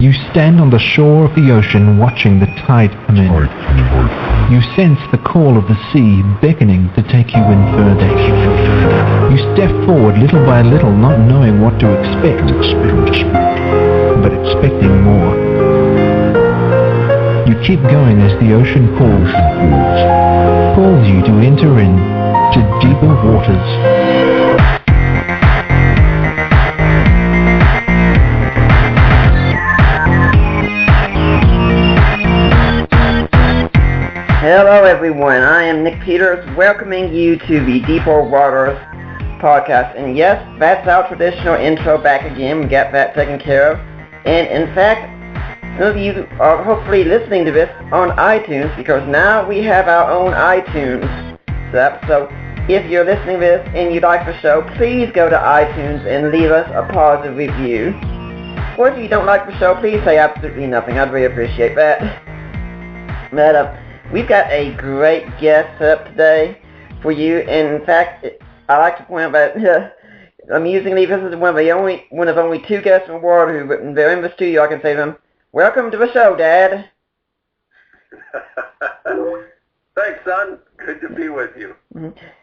You stand on the shore of the ocean watching the tide come in. You sense the call of the sea beckoning to take you in further. You step forward little by little, not knowing what to expect, but expecting more. You keep going as the ocean calls you to enter in to deeper waters. Hello everyone, I am Nick Peters, welcoming you to the Deeper Waters podcast. And yes, that's our traditional intro back again. We got that taken care of. And in fact, some of you are hopefully listening to this on iTunes, because now we have our own iTunes app. So if you're listening to this and you like the show, please go to iTunes and leave us a positive review. Or if you don't like the show, please say absolutely nothing. I'd really appreciate that. But we've got a great guest set up today for you. And in fact, I like to point out that amusingly, this is one of only two guests in the world who, when they're in the studio, I can say to them, "Welcome to the show, Dad." Thanks, son. Good to be with you.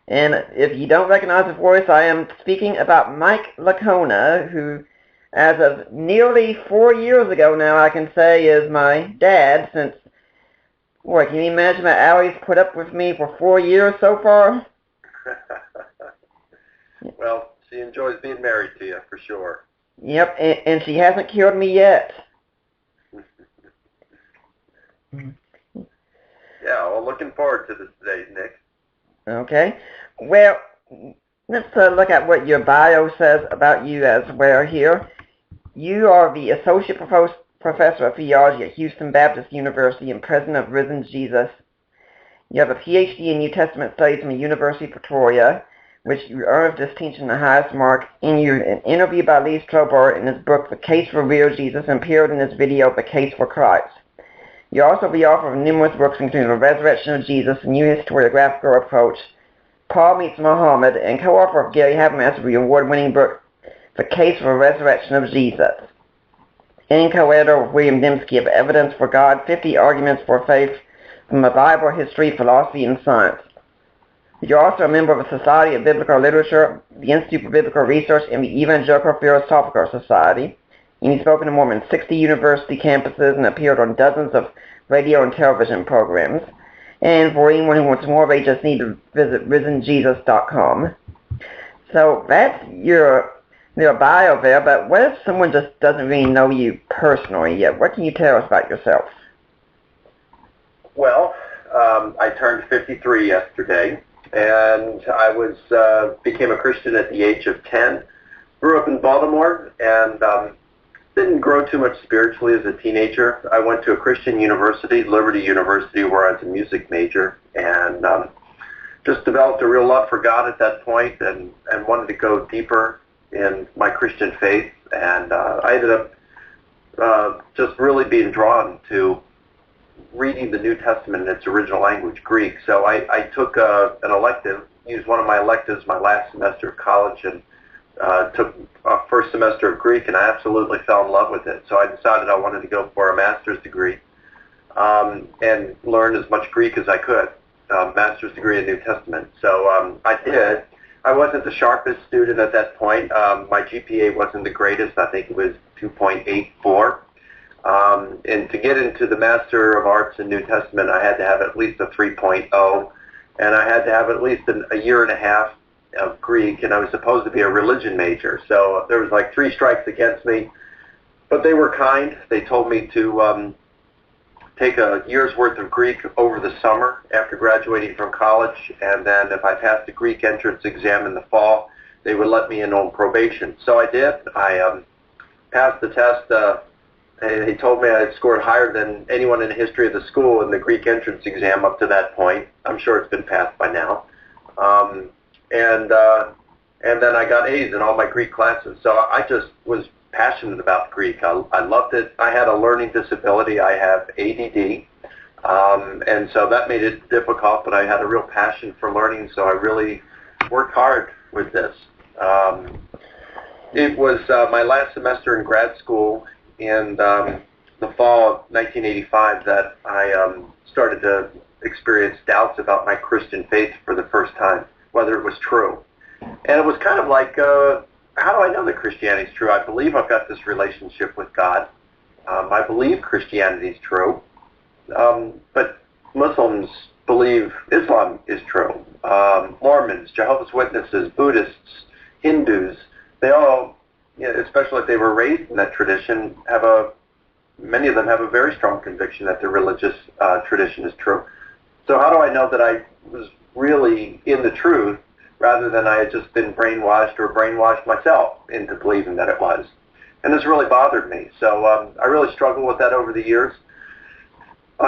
And if you don't recognize the voice, I am speaking about Mike Licona, who, as of nearly 4 years ago now, I can say is my dad, since, boy, can you imagine that Allie's put up with me for 4 years so far? Well, she enjoys being married to you, for sure. Yep, and she hasn't killed me yet. Yeah, well, looking forward to this day, Nick. Okay. Well, let's look at what your bio says about you as well here. You are the Associate Professor of Theology at Houston Baptist University and President of Risen Jesus. You have a PhD in New Testament Studies from the University of Pretoria, which you earned distinction the highest mark. And you're an interview by Lee Strobel in his book, The Case for Real Jesus, and appeared in his video, The Case for Christ. You're also the author of numerous books, including The Resurrection of Jesus, A New Historiographical Approach, Paul Meets Muhammad, and co-author of Gary Habermas's award-winning book, The Case for the Resurrection of Jesus, and co-editor with William Dembski of Evidence for God, 50 Arguments for Faith from the Bible, History, Philosophy, and Science. You're also a member of the Society of Biblical Literature, the Institute for Biblical Research, and the Evangelical Philosophical Society. And you've spoken to more than 60 university campuses and appeared on dozens of radio and television programs. And for anyone who wants more, they just need to visit risenjesus.com. So that's your bio there, but what if someone just doesn't really know you personally yet? What can you tell us about yourself? Well, I turned 53 yesterday, and I became a Christian at the age of 10. Grew up in Baltimore, and didn't grow too much spiritually as a teenager. I went to a Christian university, Liberty University, where I was a music major, and just developed a real love for God at that point, and wanted to go deeper in my Christian faith. And I ended up just really being drawn to reading the New Testament in its original language, Greek. So I took an elective, used one of my electives my last semester of college, and took a first semester of Greek, and I absolutely fell in love with it. So I decided I wanted to go for a master's degree and learn as much Greek as I could, master's degree in New Testament. So I did. I wasn't the sharpest student at that point. My GPA wasn't the greatest. I think it was 2.84. And to get into the Master of Arts in New Testament, I had to have at least a 3.0, and I had to have at least a year and a half of Greek, and I was supposed to be a religion major. So there was like 3 strikes against me, but they were kind. They told me to take a year's worth of Greek over the summer after graduating from college, and then if I passed the Greek entrance exam in the fall, they would let me in on probation. So I did. I passed the test. They told me I had scored higher than anyone in the history of the school in the Greek entrance exam up to that point. I'm sure it's been passed by now. And then I got A's in all my Greek classes. So I just was passionate about Greek. I loved it. I had a learning disability. I have ADD. And so that made it difficult, but I had a real passion for learning, so I really worked hard with this. It was my last semester in grad school, in the fall of 1985 that I started to experience doubts about my Christian faith for the first time, whether it was true. And it was kind of like, how do I know that Christianity is true? I believe I've got this relationship with God. I believe Christianity is true. But Muslims believe Islam is true. Mormons, Jehovah's Witnesses, Buddhists, Hindus, they all, especially if they were raised in that tradition, many of them have a very strong conviction that their religious tradition is true. So how do I know that I was really in the truth rather than I had just been brainwashed or brainwashed myself into believing that it was? And this really bothered me. So I really struggled with that over the years.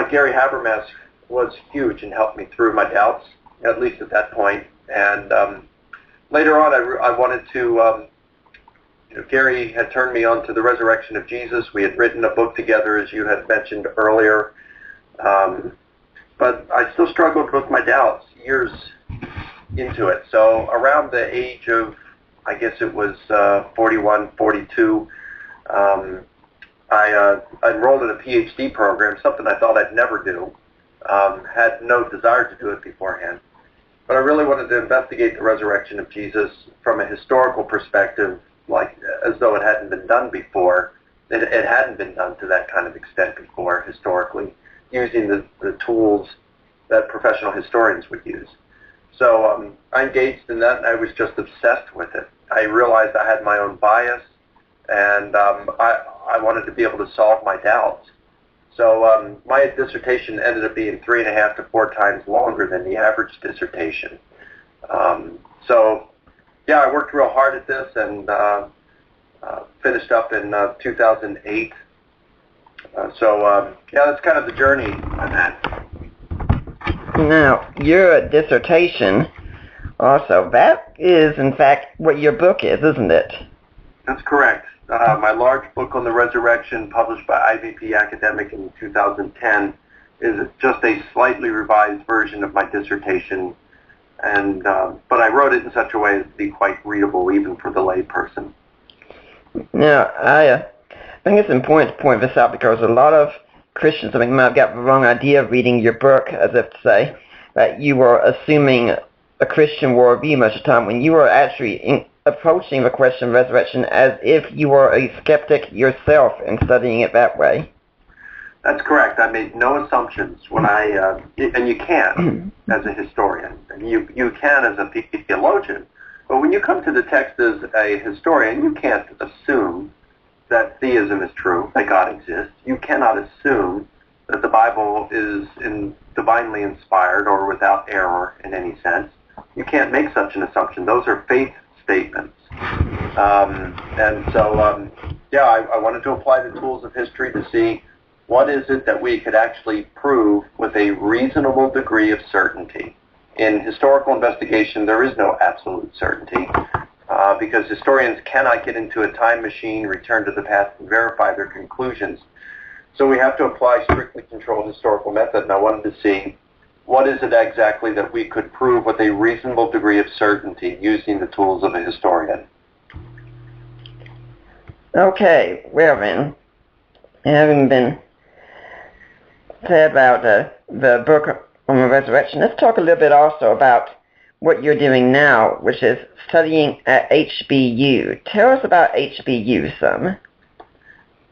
Gary Habermas was huge and helped me through my doubts, at least at that point. And later on, I wanted to, Gary had turned me on to the resurrection of Jesus. We had written a book together, as you had mentioned earlier. But I still struggled with my doubts years into it. So around the age of, I guess it was 41, 42, I enrolled in a PhD program, something I thought I'd never do. Had no desire to do it beforehand. But I really wanted to investigate the resurrection of Jesus from a historical perspective, like as though it hadn't been done before. It hadn't been done to that kind of extent before, historically, using the tools that professional historians would use. So I engaged in that, and I was just obsessed with it. I realized I had my own bias, and I wanted to be able to solve my doubts. So my dissertation ended up being 3.5 to 4 times longer than the average dissertation. So yeah, I worked real hard at this and finished up in 2008. Yeah, that's kind of the journey on that. Now, your dissertation, also, that is, in fact, what your book is, isn't it? That's correct. My large book on the resurrection, published by IVP Academic in 2010, is just a slightly revised version of my dissertation, and but I wrote it in such a way as to be quite readable even for the lay person. Now, I think it's important to point this out because a lot of Christians, I think, might have got the wrong idea of reading your book, as if to say that you were assuming a Christian worldview much of the time when you were actually approaching the question of resurrection as if you were a skeptic yourself and studying it that way. That's correct. I made no assumptions when and you can as a historian, and you can as a theologian, but when you come to the text as a historian, you can't assume that theism is true, that God exists. You cannot assume that the Bible is divinely inspired or without error in any sense. You can't make such an assumption. Those are faith statements. Yeah, I wanted to apply the tools of history to see what is it that we could actually prove with a reasonable degree of certainty. In historical investigation, there is no absolute certainty. Because historians cannot get into a time machine, return to the past, and verify their conclusions. So we have to apply strictly controlled historical method, and I wanted to see what is it exactly that we could prove with a reasonable degree of certainty using the tools of a historian. Okay, well then, having been said about the book on the resurrection, let's talk a little bit also about what you're doing now, which is studying at HBU. Tell us about HBU some.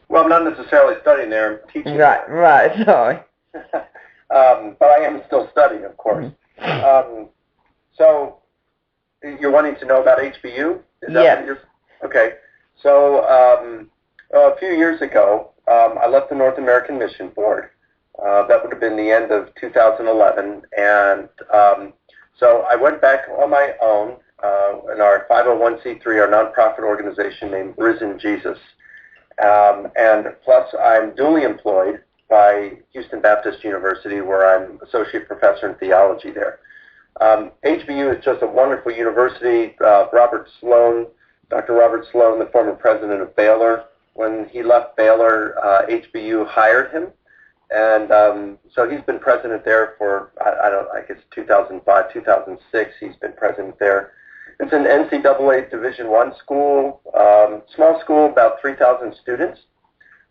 Well, I'm not necessarily studying there, I'm teaching. Right, sorry. But I am still studying, of course. So, you're wanting to know about HBU? Is that yes. What you're... Okay. So, a few years ago, I left the North American Mission Board. That would have been the end of 2011, and so I went back on my own in our 501c3, our nonprofit organization named Risen Jesus. And plus, I'm duly employed by Houston Baptist University, where I'm associate professor in theology there. HBU is just a wonderful university. Dr. Robert Sloan, the former president of Baylor, when he left Baylor, HBU hired him. And so he's been president there for, I guess 2005, 2006, he's been president there. It's an NCAA Division I school, small school, about 3,000 students.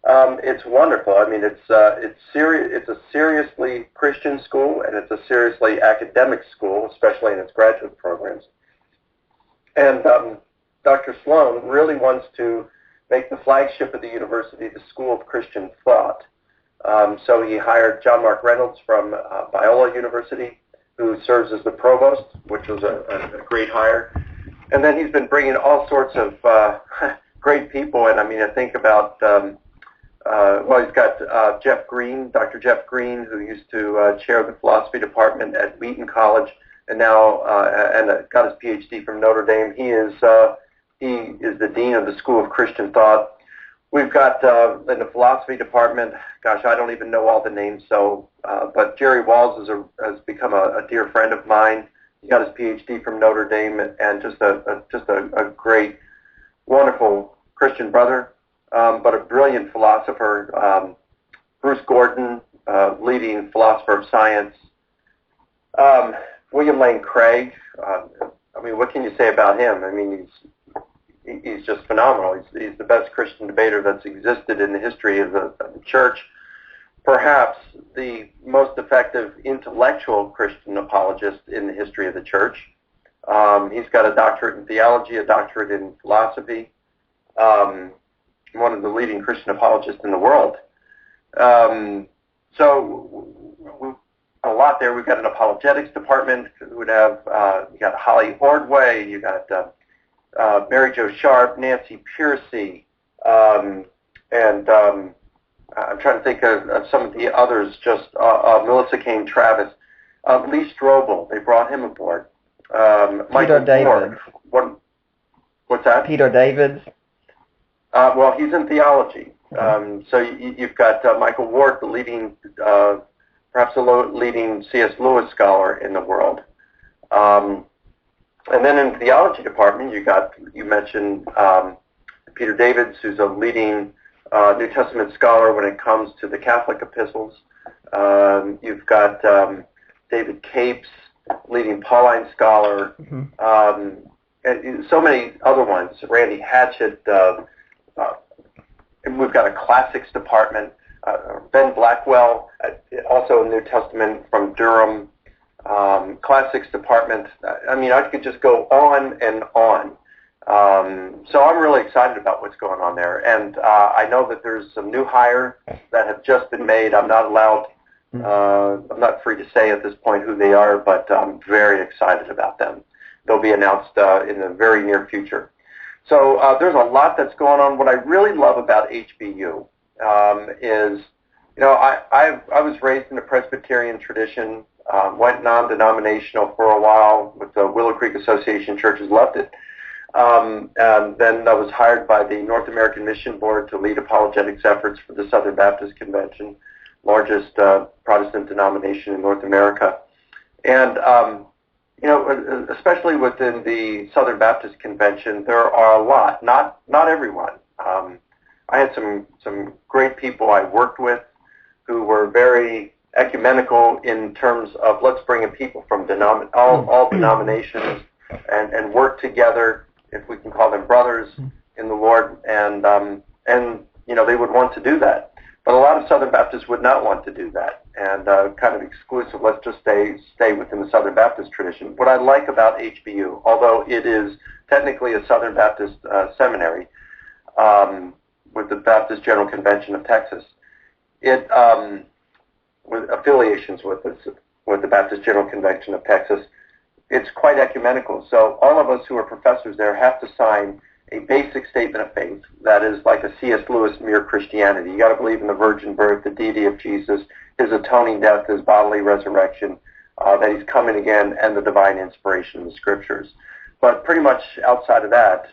It's wonderful. I mean, it's serious. It's a seriously Christian school, and it's a seriously academic school, especially in its graduate programs. And Dr. Sloan really wants to make the flagship of the university the School of Christian Thought. So he hired John Mark Reynolds from Biola University, who serves as the provost, which was a great hire. And then he's been bringing all sorts of great people. And I mean, I think about, he's got Jeff Green, Dr. Jeff Green, who used to chair the philosophy department at Wheaton College, and now got his PhD from Notre Dame. He is the dean of the School of Christian Thought. We've got in the philosophy department, gosh, I don't even know all the names. So, but Jerry Walls has become a dear friend of mine. He got his PhD from Notre Dame, and just a great, wonderful Christian brother, but a brilliant philosopher. Bruce Gordon, leading philosopher of science. William Lane Craig. I mean, what can you say about him? I mean, he's just phenomenal. He's the best Christian debater that's existed in the history of the church. Perhaps the most effective intellectual Christian apologist in the history of the church. He's got a doctorate in theology, a doctorate in philosophy. One of the leading Christian apologists in the world. So a lot there. We've got an apologetics department. We would have you got Holly Ordway. You got Mary Jo Sharp, Nancy Piercy, and I'm trying to think of some of the others. Just Melissa Kane Travis, Lee Strobel. They brought him aboard. Michael David. What's that? Peter Davids. Well, he's in theology. So you've got Michael Ward, the leading, perhaps the leading C.S. Lewis scholar in the world. And then in the theology department, you mentioned Peter Davids, who's a leading New Testament scholar when it comes to the Catholic epistles. You've got David Capes, leading Pauline scholar, and so many other ones. Randy Hatchett. We've got a classics department. Ben Blackwell, also a New Testament from Durham. Classics department. I mean, I could just go on and on. So I'm really excited about what's going on there. And I know that there's some new hires that have just been made. I'm not allowed, I'm not free to say at this point who they are, but I'm very excited about them. They'll be announced in the very near future. So there's a lot that's going on. What I really love about HBU is, you know, I was raised in a Presbyterian tradition, went non-denominational for a while with the Willow Creek Association Churches, loved it. And then I was hired by the North American Mission Board to lead apologetics efforts for the Southern Baptist Convention, largest Protestant denomination in North America. And you know, especially within the Southern Baptist Convention, there are a lot, not everyone. I had some great people I worked with who were very ecumenical in terms of let's bring in people from all denominations and work together, if we can call them brothers in the Lord, and you know, they would want to do that. But a lot of Southern Baptists would not want to do that, and kind of exclusive, let's just stay within the Southern Baptist tradition. What I like about HBU, although it is technically a Southern Baptist seminary with the Baptist General Convention of Texas, it with affiliations with the Baptist General Convention of Texas, it's quite ecumenical. So all of us who are professors there have to sign a basic statement of faith that is like a C.S. Lewis Mere Christianity. You got to believe in the virgin birth, the deity of Jesus, his atoning death, his bodily resurrection, that he's coming again, and the divine inspiration of the scriptures. But pretty much outside of that,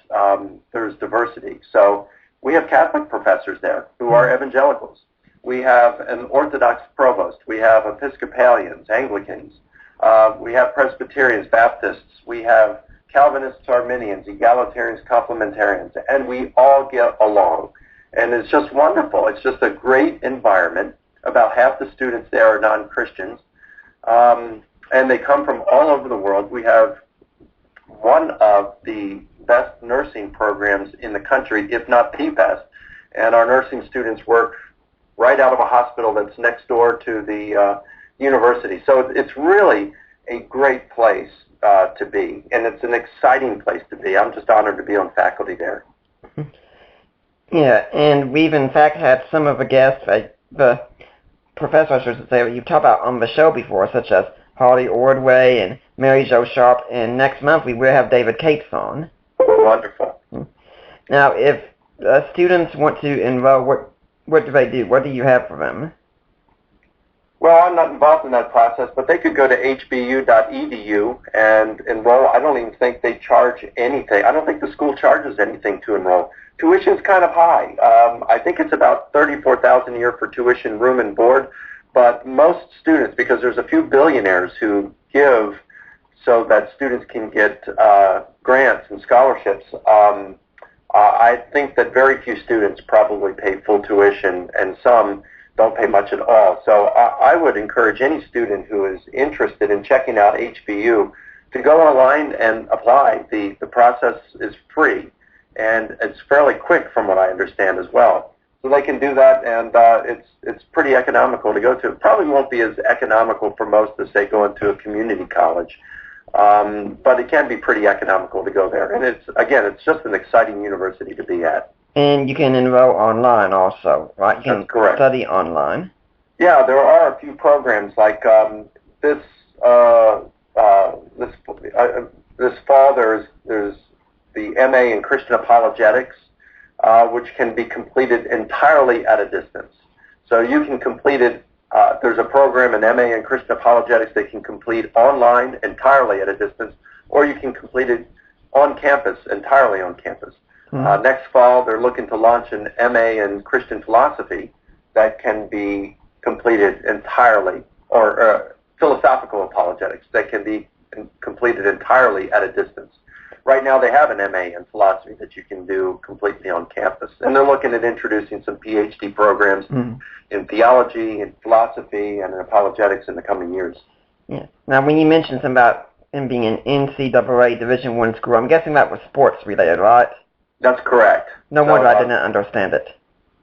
there's diversity. So we have Catholic professors there who are evangelicals. We have an Orthodox provost. We have Episcopalians, Anglicans. We have Presbyterians, Baptists. We have Calvinists, Arminians, Egalitarians, Complementarians, and we all get along. And it's just wonderful. It's just a great environment. About half the students there are non-Christians, and they come from all over the world. We have one of the best nursing programs in the country, if not the best. and our nursing students work right out of a hospital that's next door to the university. So it's really a great place to be, and it's an exciting place to be. I'm just honored to be on faculty there. Yeah, and we've in fact had some of the guests, the professors, I should say, you've talked about on the show before, such as Holly Ordway and Mary Jo Sharp, and next month we will have David Cates on. Wonderful. Now, if students want to enroll, what do they do? What do you have for them? Well, I'm not involved in that process, but they could go to hbu.edu and enroll. I don't even think they charge anything. I don't think the school charges anything to enroll. Tuition's kind of high. I think it's about $34,000 a year for tuition, room, and board. But most students, because there's a few billionaires who give so that students can get grants and scholarships, I think that very few students probably pay full tuition, and some don't pay much at all. So I would encourage any student who is interested in checking out HBU to go online and apply. The process is free, and it's fairly quick from what I understand as well. So they can do that, and it's pretty economical to go to. It probably won't be as economical for most as, say, going to a community college, but it can be pretty economical to go there. And it's just an exciting university to be at. And you can enroll online also, right? You can That's correct. Study online. Yeah, there are a few programs like this fall. There's the MA in Christian Apologetics, which can be completed entirely at a distance. So you can complete it. There's a program in MA in Christian Apologetics that can complete online entirely at a distance, or you can complete it on campus, entirely on campus. Next fall, they're looking to launch an MA in Christian Philosophy that can be completed entirely, or philosophical apologetics that can be completed entirely at a distance. Right now, they have an MA in philosophy that you can do completely on campus, and they're looking at introducing some PhD programs in theology, in philosophy, and in apologetics in the coming years. Yeah. Now, when you mentioned something about him being an NCAA Division I school, I'm guessing that was sports related, right? That's correct. No wonder I didn't understand it.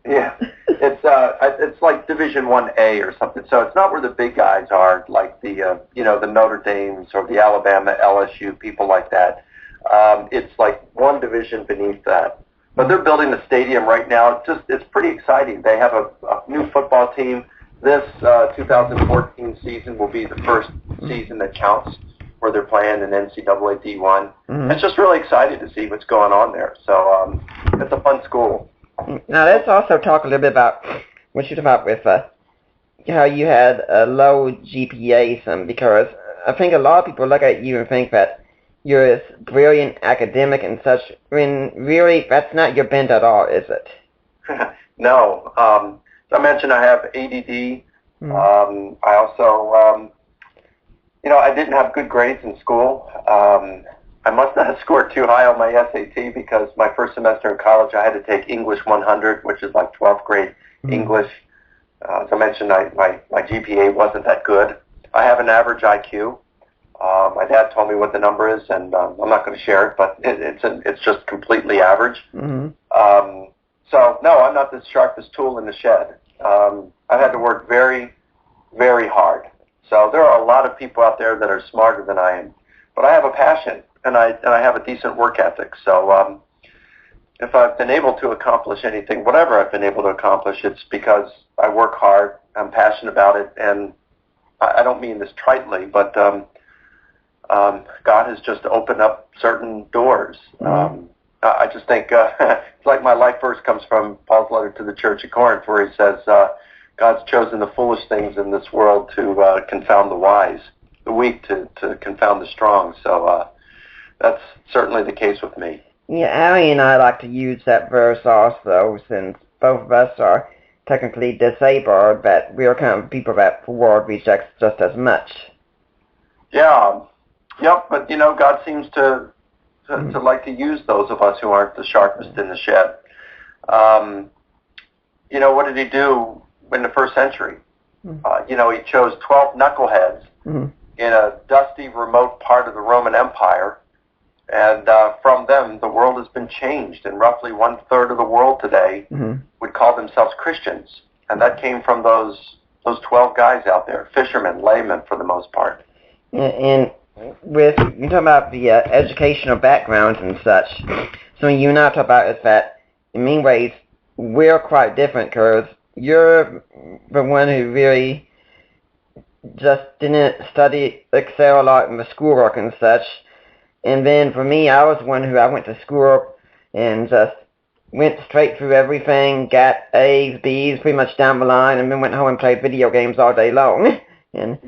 Yeah, it's like Division 1A or something. So it's not where the big guys are, like the the Notre Dames or the Alabama, LSU, people like that. It's like one division beneath that. But they're building a stadium right now. It's pretty exciting. They have a new football team. This 2014 season will be the first season that counts, where they're playing in NCAA D1. It's just really exciting to see what's going on there. So it's a fun school. Now let's also talk a little bit about what you talked about with how you had a low GPA, because I think a lot of people look at you and think that you're this brilliant academic and such, when really that's not your bent at all, is it? No. As I mentioned, I have ADD. I also, I didn't have good grades in school. I must not have scored too high on my SAT, because my first semester in college I had to take English 100, which is like 12th grade English. As I mentioned, my GPA wasn't that good. I have an average IQ. My dad told me what the number is, and I'm not going to share it, but it's just completely average. So, no, I'm not the sharpest tool in the shed. I've had to work very, very hard. So there are a lot of people out there that are smarter than I am. But I have a passion, and I have a decent work ethic. So if I've been able to accomplish anything, whatever I've been able to accomplish, it's because I work hard, I'm passionate about it, and I don't mean this tritely, but God has just opened up certain doors. I just think it's like my life verse comes from Paul's letter to the church at Corinth, where he says, God's chosen the foolish things in this world to confound the wise, the weak to confound the strong. So that's certainly the case with me. Yeah, Allie and I like to use that verse also, since both of us are technically disabled, but we are kind of people that the world rejects just as much. Yeah. Yep, but God seems to like to use those of us who aren't the sharpest in the shed. What did he do in the first century? He chose 12 knuckleheads in a dusty, remote part of the Roman Empire, And from them, the world has been changed, and roughly 1/3 of the world today would call themselves Christians. And that came from those 12 guys out there, fishermen, laymen for the most part. And with you talking about the educational backgrounds and such, something you and I talk about is that in many ways we're quite different because you're the one who really just didn't study, excel a lot in the schoolwork and such. And then for me, I was one who I went to school and just went straight through everything, got A's, B's, pretty much down the line, and then went home and played video games all day long. And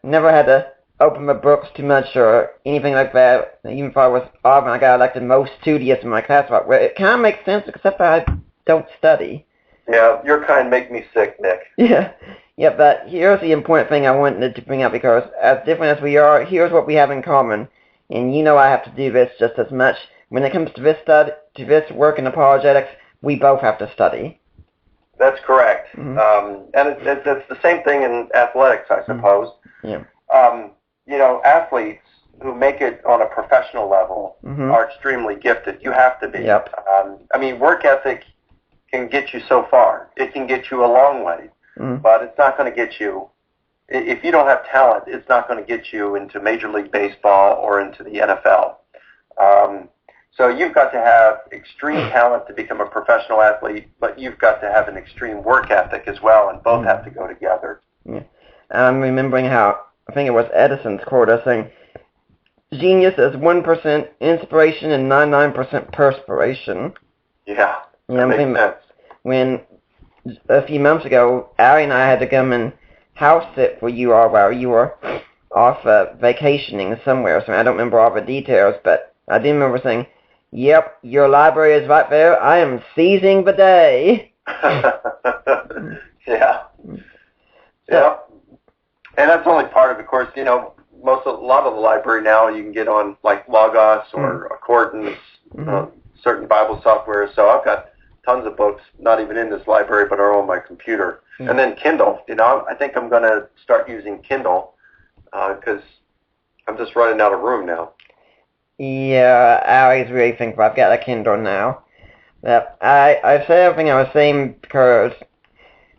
never had to open my books too much or anything like that. Even if I was odd when I got elected most studious in my class, well, it kind of makes sense, except I don't study. Yeah, your kind make me sick, Nick. Yeah, but here's the important thing I wanted to bring up, because as different as we are, here's what we have in common. And you know I have to do this just as much. When it comes to this work in apologetics, we both have to study. That's correct. And it's the same thing in athletics, I suppose. Yeah. You know, athletes who make it on a professional level are extremely gifted. You have to be. Yep. I mean, work ethic can get you so far. It can get you a long way. But it's not going to get you, if you don't have talent, it's not going to get you into Major League Baseball or into the NFL. So you've got to have extreme talent to become a professional athlete, but you've got to have an extreme work ethic as well, and both have to go together. Yeah. I'm remembering how, I think it was Edison's quote, saying, genius is 1% inspiration and 99% perspiration. Yeah, that makes sense. When a few months ago, Allie and I had to come and house sit where you are while you were off vacationing somewhere. So I don't remember all the details, but I do remember saying, yep, your library is right there. I am seizing the day. Yeah. And that's only part of it. Of course, you know, a lot of the library now you can get on like Logos or Accordance, certain Bible software. So I've got tons of books, not even in this library, but are on my computer. And then Kindle. You know, I think I'm going to start using Kindle because I'm just running out of room now. Yeah, I always really think I've got a Kindle now. But I said everything I was saying because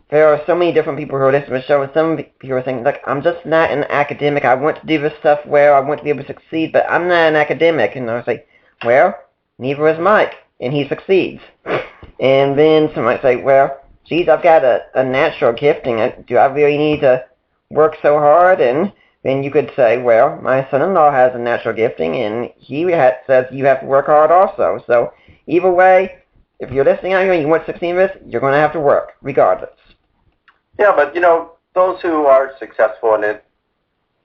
there are so many different people who are listening to the show, and some people are saying, like, I'm just not an academic. I want to do this stuff well. I want to be able to succeed, but I'm not an academic. And I was like, well, neither is Mike, and he succeeds. And then somebody say, well, geez, I've got a natural gifting. Do I really need to work so hard? And then you could say, well, my son-in-law has a natural gifting, and he says you have to work hard also. So either way, if you're listening out here and you want to succeed in this, you're going to have to work, regardless. Yeah, but, you know, those who are successful in it,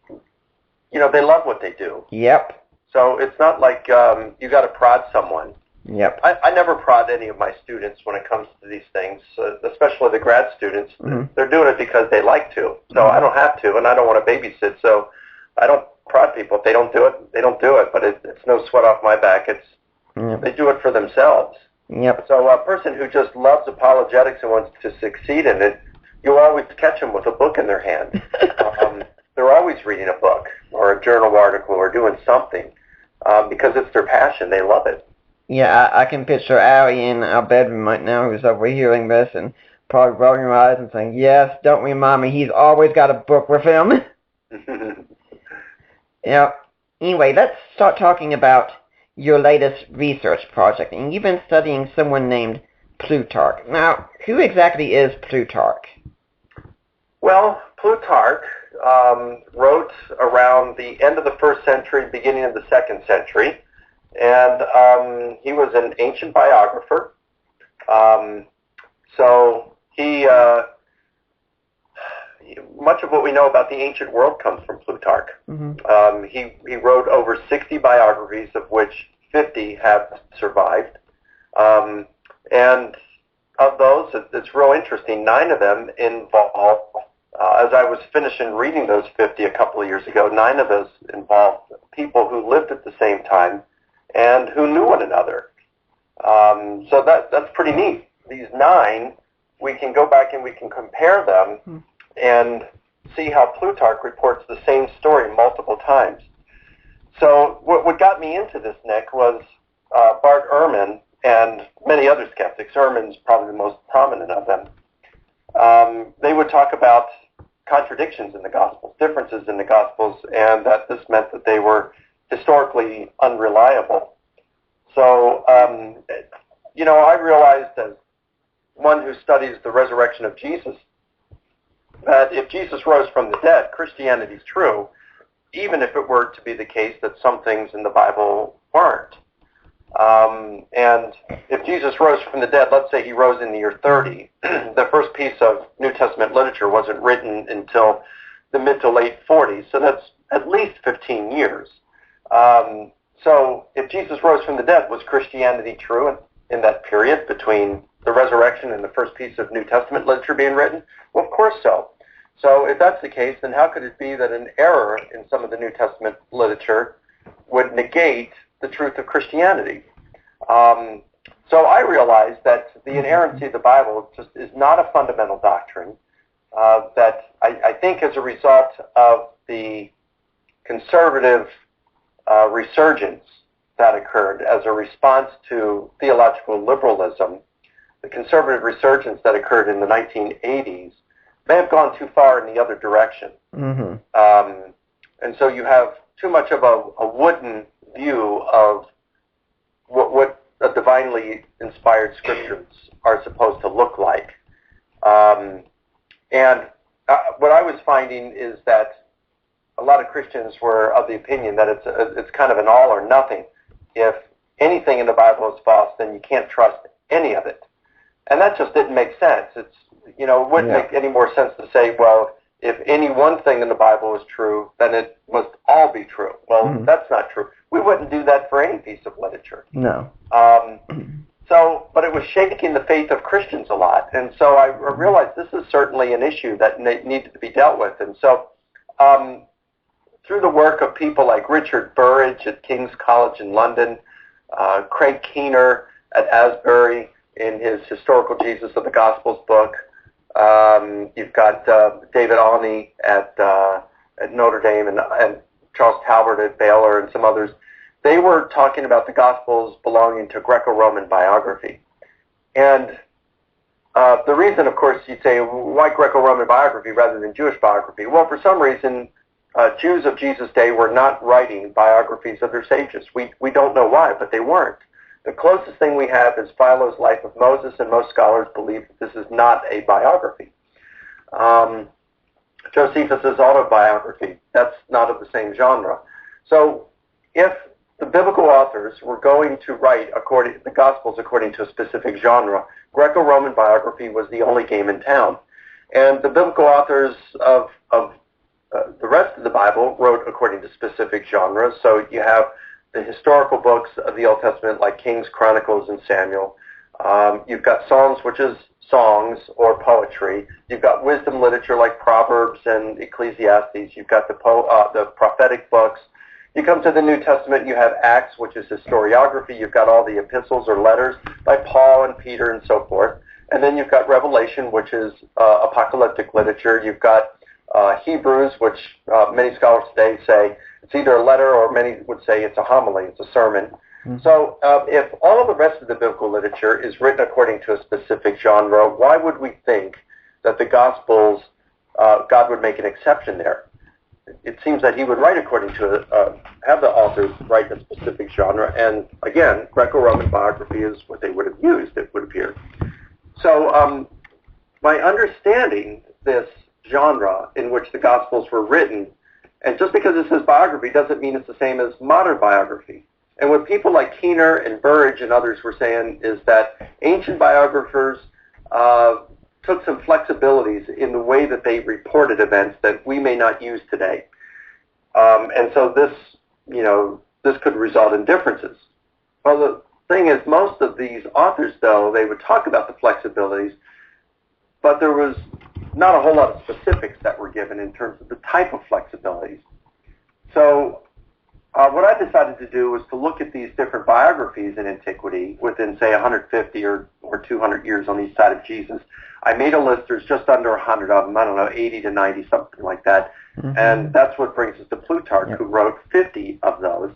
you know, they love what they do. Yep. So it's not like you got to prod someone. Yep. I never prod any of my students when it comes to these things, especially the grad students. They're doing it because they like to. So I don't have to, and I don't want to babysit. So I don't prod people. If they don't do it, they don't do it. But it's no sweat off my back. They do it for themselves. Yep. So a person who just loves apologetics and wants to succeed in it, you'll always catch them with a book in their hand. They're always reading a book or a journal article or doing something because it's their passion. They love it. Yeah, I can picture Allie in our bedroom right now who's overhearing this and probably rolling her eyes and saying, yes, don't remind me, he's always got a book with him. Yeah. Anyway, let's start talking about your latest research project. And you've been studying someone named Plutarch. Now, who exactly is Plutarch? Well, Plutarch wrote around the end of the 1st century, beginning of the 2nd century. And he was an ancient biographer. So he, much of what we know about the ancient world comes from Plutarch. He wrote over 60 biographies, of which 50 have survived. And of those, it's real interesting, 9 of them involve, as I was finishing reading those 50 a couple of years ago, 9 of those involved people who lived at the same time and who knew one another. So that's pretty neat. These 9, we can go back and we can compare them and see how Plutarch reports the same story multiple times. So what got me into this, Nick, was Bart Ehrman and many other skeptics. Ehrman's probably the most prominent of them. They would talk about contradictions in the Gospels, differences in the Gospels, and that this meant that they were historically unreliable. So, I realized as one who studies the resurrection of Jesus that if Jesus rose from the dead, Christianity is true, even if it were to be the case that some things in the Bible weren't. And if Jesus rose from the dead, let's say he rose in the year 30, the first piece of New Testament literature wasn't written until the mid to late 40s, so that's at least 15 years. So if Jesus rose from the dead, was Christianity true in that period between the resurrection and the first piece of New Testament literature being written? Well, of course so. So if that's the case, then how could it be that an error in some of the New Testament literature would negate the truth of Christianity? So I realized that the inerrancy of the Bible just is not a fundamental doctrine, that I think as a result of the conservative resurgence that occurred as a response to theological liberalism, the conservative resurgence that occurred in the 1980s may have gone too far in the other direction. Mm-hmm. And so you have too much of a wooden view of what divinely inspired scriptures are supposed to look like. And what I was finding is that a lot of Christians were of the opinion that it's kind of an all or nothing. If anything in the Bible is false, then you can't trust any of it. And that just didn't make sense. It wouldn't make any more sense to say, well, if any one thing in the Bible is true, then it must all be true. Well, that's not true. We wouldn't do that for any piece of literature. No. But it was shaking the faith of Christians a lot. And so I realized this is certainly an issue that needed to be dealt with. And so through the work of people like Richard Burridge at King's College in London, Craig Keener at Asbury in his Historical Jesus of the Gospels book, you've got David Awney at Notre Dame and Charles Talbot at Baylor and some others. They were talking about the Gospels belonging to Greco-Roman biography. And the reason, of course, you'd say, why Greco-Roman biography rather than Jewish biography? Well, for some reason, Jews of Jesus' day were not writing biographies of their sages. We don't know why, but they weren't. The closest thing we have is Philo's Life of Moses, and most scholars believe that this is not a biography. Josephus' autobiography, that's not of the same genre. So if the biblical authors were going to write the Gospels according to a specific genre, Greco-Roman biography was the only game in town. And the biblical authors of the rest of the Bible wrote according to specific genres. So you have the historical books of the Old Testament like Kings, Chronicles, and Samuel. You've got Psalms, which is songs or poetry. You've got wisdom literature like Proverbs and Ecclesiastes. You've got the prophetic books. You come to the New Testament, you have Acts, which is historiography. You've got all the epistles or letters by Paul and Peter and so forth. And then you've got Revelation, which is apocalyptic literature. You've got Hebrews, which many scholars today say it's either a letter or many would say it's a homily, it's a sermon. Mm-hmm. So if all of the rest of the biblical literature is written according to a specific genre, why would we think that the Gospels, God would make an exception there? It seems that he would write according to, have the authors write a specific genre, and again, Greco-Roman biography is what they would have used, it would appear. So by understanding this genre in which the Gospels were written, and just because it says biography doesn't mean it's the same as modern biography. And what people like Keener and Burridge and others were saying is that ancient biographers took some flexibilities in the way that they reported events that we may not use today. And so this could result in differences. Well, the thing is, most of these authors, though, they would talk about the flexibilities, but there was not a whole lot of specifics that were given in terms of the type of flexibilities. So what I decided to do was to look at these different biographies in antiquity within, say, 150 or 200 years on each side of Jesus. I made a list. There's just under 100 of them. I don't know, 80 to 90, something like that. Mm-hmm. And that's what brings us to Plutarch, who wrote 50 of those.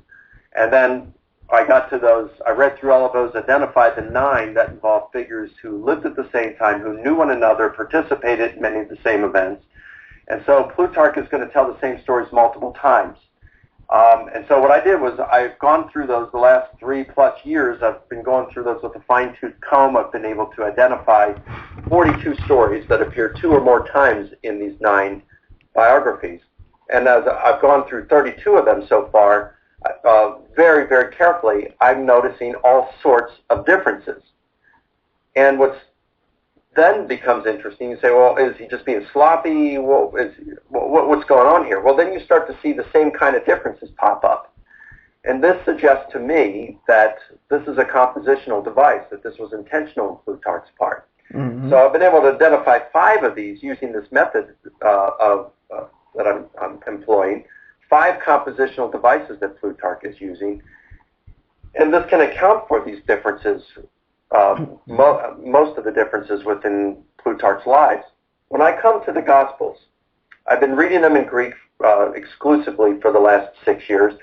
And then I got to those. I read through all of those, identified the 9 that involved figures who lived at the same time, who knew one another, participated in many of the same events. And so Plutarch is going to tell the same stories multiple times. And so what I did was I've gone through those the last 3+ years. I've been going through those with a fine-tooth comb. I've been able to identify 42 stories that appear 2 or more times in these 9 biographies. And as I've gone through 32 of them so far, very, very carefully, I'm noticing all sorts of differences. And what's then becomes interesting. You say, well, is he just being sloppy? What's going on here? Well, then you start to see the same kind of differences pop up. And this suggests to me that this is a compositional device, that this was intentional on Plutarch's part. Mm-hmm. So I've been able to identify 5 of these using this method that I'm employing, 5 compositional devices that Plutarch is using. And this can account for these differences, most of the differences within Plutarch's lives. When I come to the Gospels, I've been reading them in Greek exclusively for the last 6 years.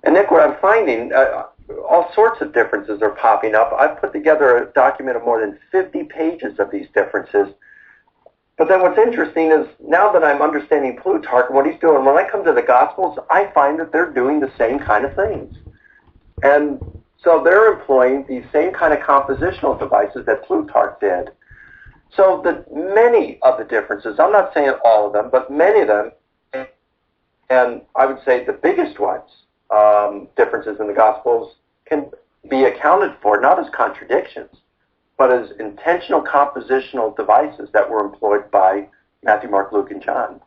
And Nick, what I'm finding, all sorts of differences are popping up. I've put together a document of more than 50 pages of these differences. But then what's interesting is now that I'm understanding Plutarch and what he's doing, when I come to the Gospels, I find that they're doing the same kind of things. And so they're employing these same kind of compositional devices that Plutarch did. So many of the differences, I'm not saying all of them, but many of them, and I would say the biggest ones, differences in the Gospels can be accounted for not as contradictions, but as intentional compositional devices that were employed by Matthew, Mark, Luke, and John.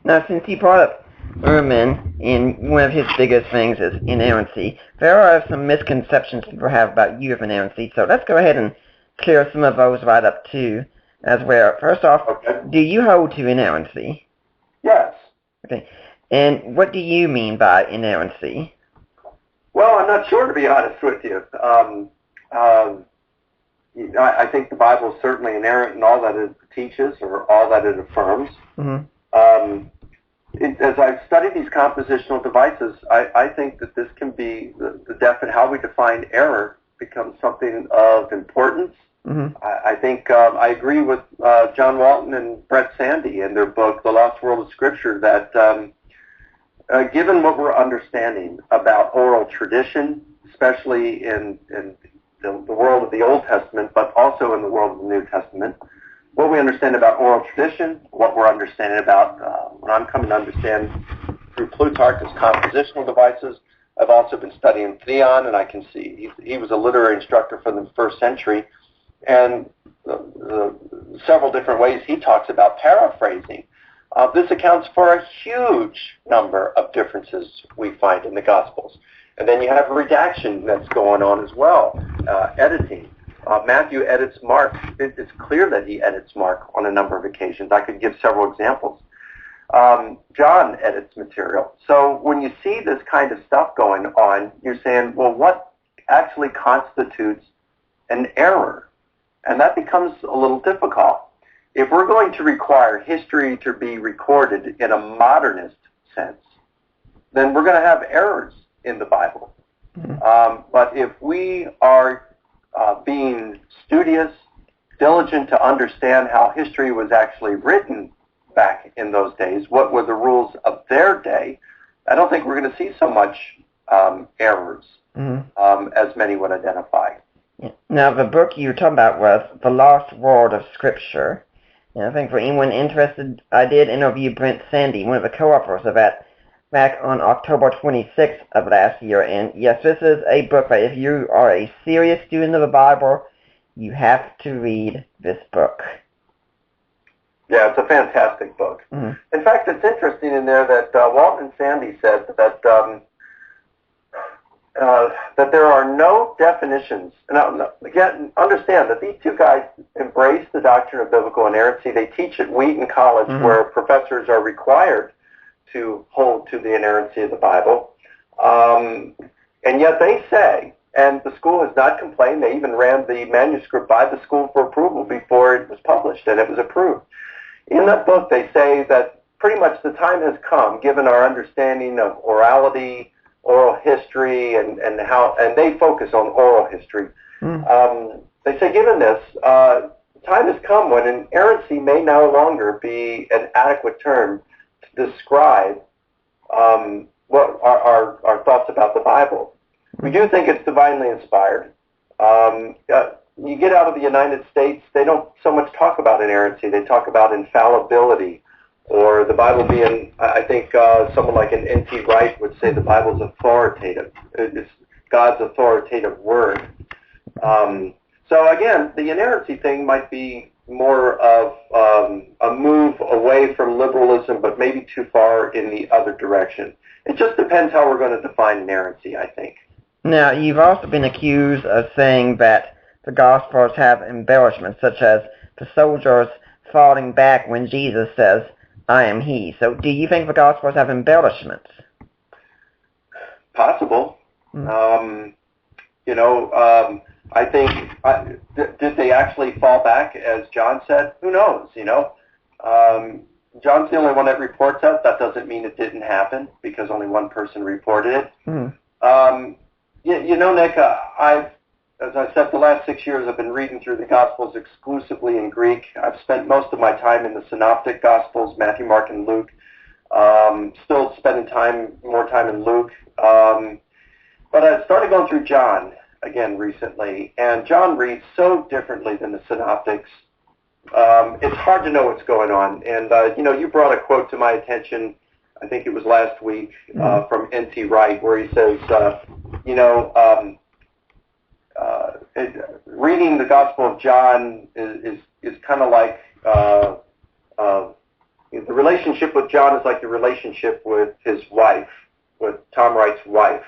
Now, since you brought up Ehrman, and one of his biggest things is inerrancy, there are some misconceptions people have about you of inerrancy, so let's go ahead and clear some of those right up too, as well. First off, do you hold to inerrancy? Yes. Okay. And what do you mean by inerrancy? Well, I'm not sure, to be honest with you. I think the Bible is certainly inerrant in all that it teaches or all that it affirms. Mm-hmm. As I've studied these compositional devices, I think that this can be the definite, how we define error becomes something of importance. Mm-hmm. I think I agree with John Walton and Brett Sandy in their book, The Lost World of Scripture, that given what we're understanding about oral tradition, especially in the world of the Old Testament, but also in the world of the New Testament, what we understand about oral tradition, what we're understanding about, what I'm coming to understand through Plutarch as compositional devices. I've also been studying Theon, and I can see he was a literary instructor from the 1st century, and several different ways he talks about paraphrasing. This accounts for a huge number of differences we find in the Gospels. And then you have redaction that's going on as well, editing. Matthew edits Mark. It's clear that he edits Mark on a number of occasions. I could give several examples. John edits material. So when you see this kind of stuff going on, you're saying, well, what actually constitutes an error? And that becomes a little difficult. If we're going to require history to be recorded in a modernist sense, then we're going to have errors in the Bible. Mm-hmm. But if we are being studious, diligent to understand how history was actually written back in those days, what were the rules of their day, I don't think we're going to see so much errors as many would identify. Now, the book you were talking about was The Lost World of Scripture. And I think for anyone interested, I did interview Brent Sandy, one of the co-authors of that, back on October 26th of last year. And yes, this is a book that if you are a serious student of the Bible, you have to read this book. Yeah, it's a fantastic book. Mm-hmm. In fact, it's interesting in there that Walton and Sandy said that that there are no definitions. Now, again, understand that these two guys embrace the doctrine of biblical inerrancy. They teach at Wheaton College, where professors are required to hold to the inerrancy of the Bible. And yet they say, and the school has not complained, they even ran the manuscript by the school for approval before it was published, and it was approved. In that book, they say that pretty much the time has come, given our understanding of orality, oral history, and they focus on oral history. They say, given this, time has come when inerrancy may no longer be an adequate term to describe what our thoughts about the Bible. We do think it's divinely inspired. You get out of the United States, they don't so much talk about inerrancy. They talk about infallibility, or the Bible being, I think someone like an N.T. Wright would say the Bible's authoritative. It's God's authoritative word. So again, the inerrancy thing might be more of a move away from liberalism, but maybe too far in the other direction. It just depends how we're going to define inerrancy, I think. Now, you've also been accused of saying that the Gospels have embellishments, such as the soldiers falling back when Jesus says, "I am He." So do you think the Gospels have embellishments? Possible. I think, did they actually fall back, as John said? Who knows, John's the only one that reports that. That doesn't mean it didn't happen, because only one person reported it. Nick, as I said, the last 6 years I've been reading through the Gospels exclusively in Greek. I've spent most of my time in the Synoptic Gospels, Matthew, Mark, and Luke. Still spending more time in Luke. But I started going through John again recently, and John reads so differently than the Synoptics. It's hard to know what's going on. And, you brought a quote to my attention, I think it was last week, from N.T. Wright, where he says, reading the Gospel of John is kind of like, the relationship with John is like the relationship with his wife, with Tom Wright's wife.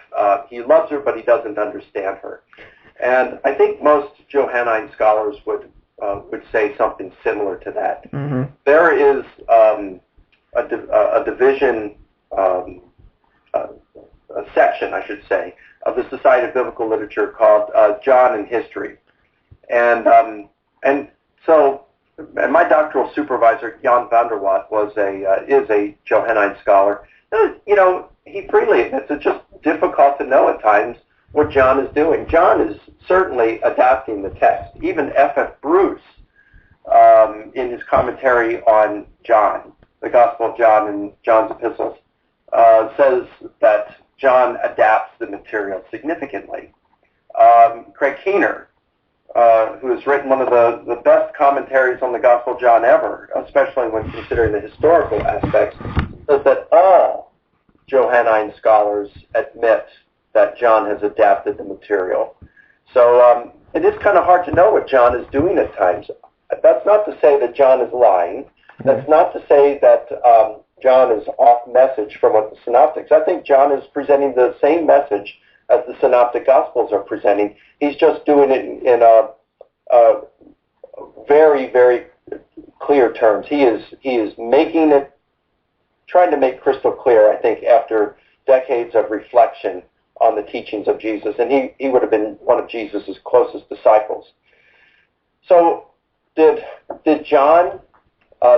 He loves her, but he doesn't understand her. And I think most Johannine scholars would say something similar to that. There is a division, a section, I should say, of the Society of Biblical Literature called John and History. And my doctoral supervisor, Jan van der Watt, is a Johannine scholar. He freely admits it's just difficult to know at times what John is doing. John is certainly adapting the text. Even F.F. Bruce, in his commentary on John, the Gospel of John and John's epistles, says that John adapts the material significantly. Craig Keener, who has written one of the best commentaries on the Gospel of John ever, especially when considering the historical aspects, says that all Johannine scholars admit that John has adapted the material. So it is kind of hard to know what John is doing at times. That's not to say that John is lying. That's not to say that John is off message from what the Synoptics. I think John is presenting the same message as the Synoptic Gospels are presenting. He's just doing it in a very, very clear terms. He is making it, trying to make crystal clear, I think, after decades of reflection on the teachings of Jesus. And he would have been one of Jesus' closest disciples. So did John,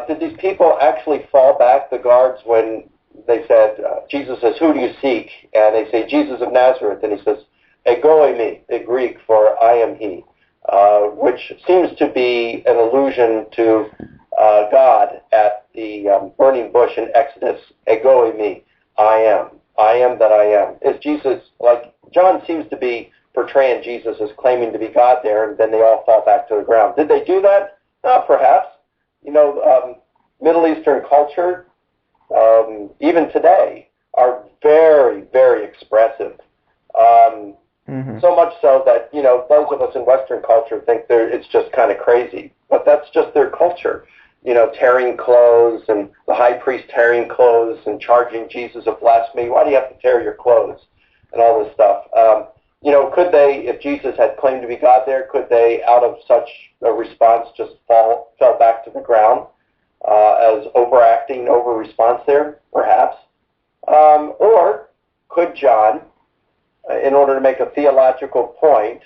did these people actually fall back the guards when they said, Jesus says, "Who do you seek?" And they say, "Jesus of Nazareth." And he says, "Ego eimi," in Greek for "I am he," which seems to be an allusion to God at the burning bush in Exodus. Ego eimi, I am that I am. Is Jesus, like John seems to be portraying Jesus as claiming to be God there, and then they all fall back to the ground. Did they do that? Perhaps. Middle Eastern culture, even today, are very, very expressive. So much so that, those of us in Western culture think it's just kind of crazy. But that's just their culture. Tearing clothes, and the high priest tearing clothes and charging Jesus of blasphemy. Why do you have to tear your clothes? And all this stuff. Could they, if Jesus had claimed to be God there, could they, out of such a response, just fell back to the ground as overacting, over-response there? Perhaps. Or could John, in order to make a theological point,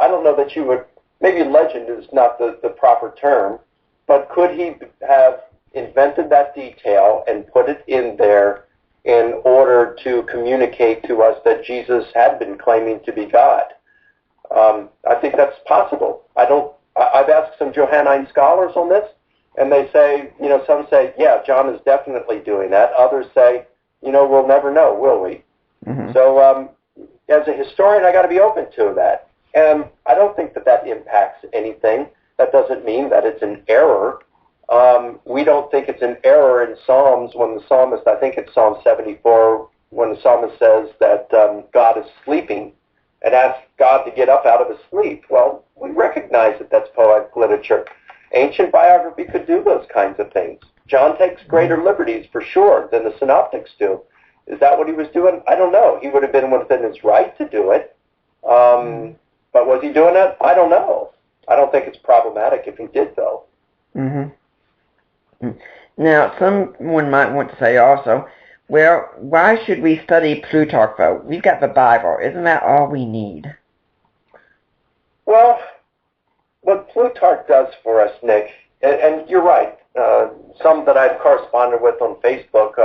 I don't know that you would, maybe legend is not the proper term, but could he have invented that detail and put it in there in order to communicate to us that Jesus had been claiming to be God? I think that's possible. I've asked some Johannine scholars on this, and they say, some say, yeah, John is definitely doing that. Others say, we'll never know, will we? Mm-hmm. So as a historian, I got to be open to that. And I don't think that impacts anything. That doesn't mean that it's an error. We don't think it's an error in Psalms when the psalmist, I think it's Psalm 74, when the psalmist says that God is sleeping and asks God to get up out of his sleep. Well, we recognize that that's poetic literature. Ancient biography could do those kinds of things. John takes greater liberties, for sure, than the synoptics do. Is that what he was doing? I don't know. He would have been within his right to do it. But was he doing it? I don't know. I don't think it's problematic if he did, though. Mm-hmm. Now, someone might want to say also, well, why should we study Plutarch, though? We've got the Bible. Isn't that all we need? Well, what Plutarch does for us, Nick, and you're right, some that I've corresponded with on Facebook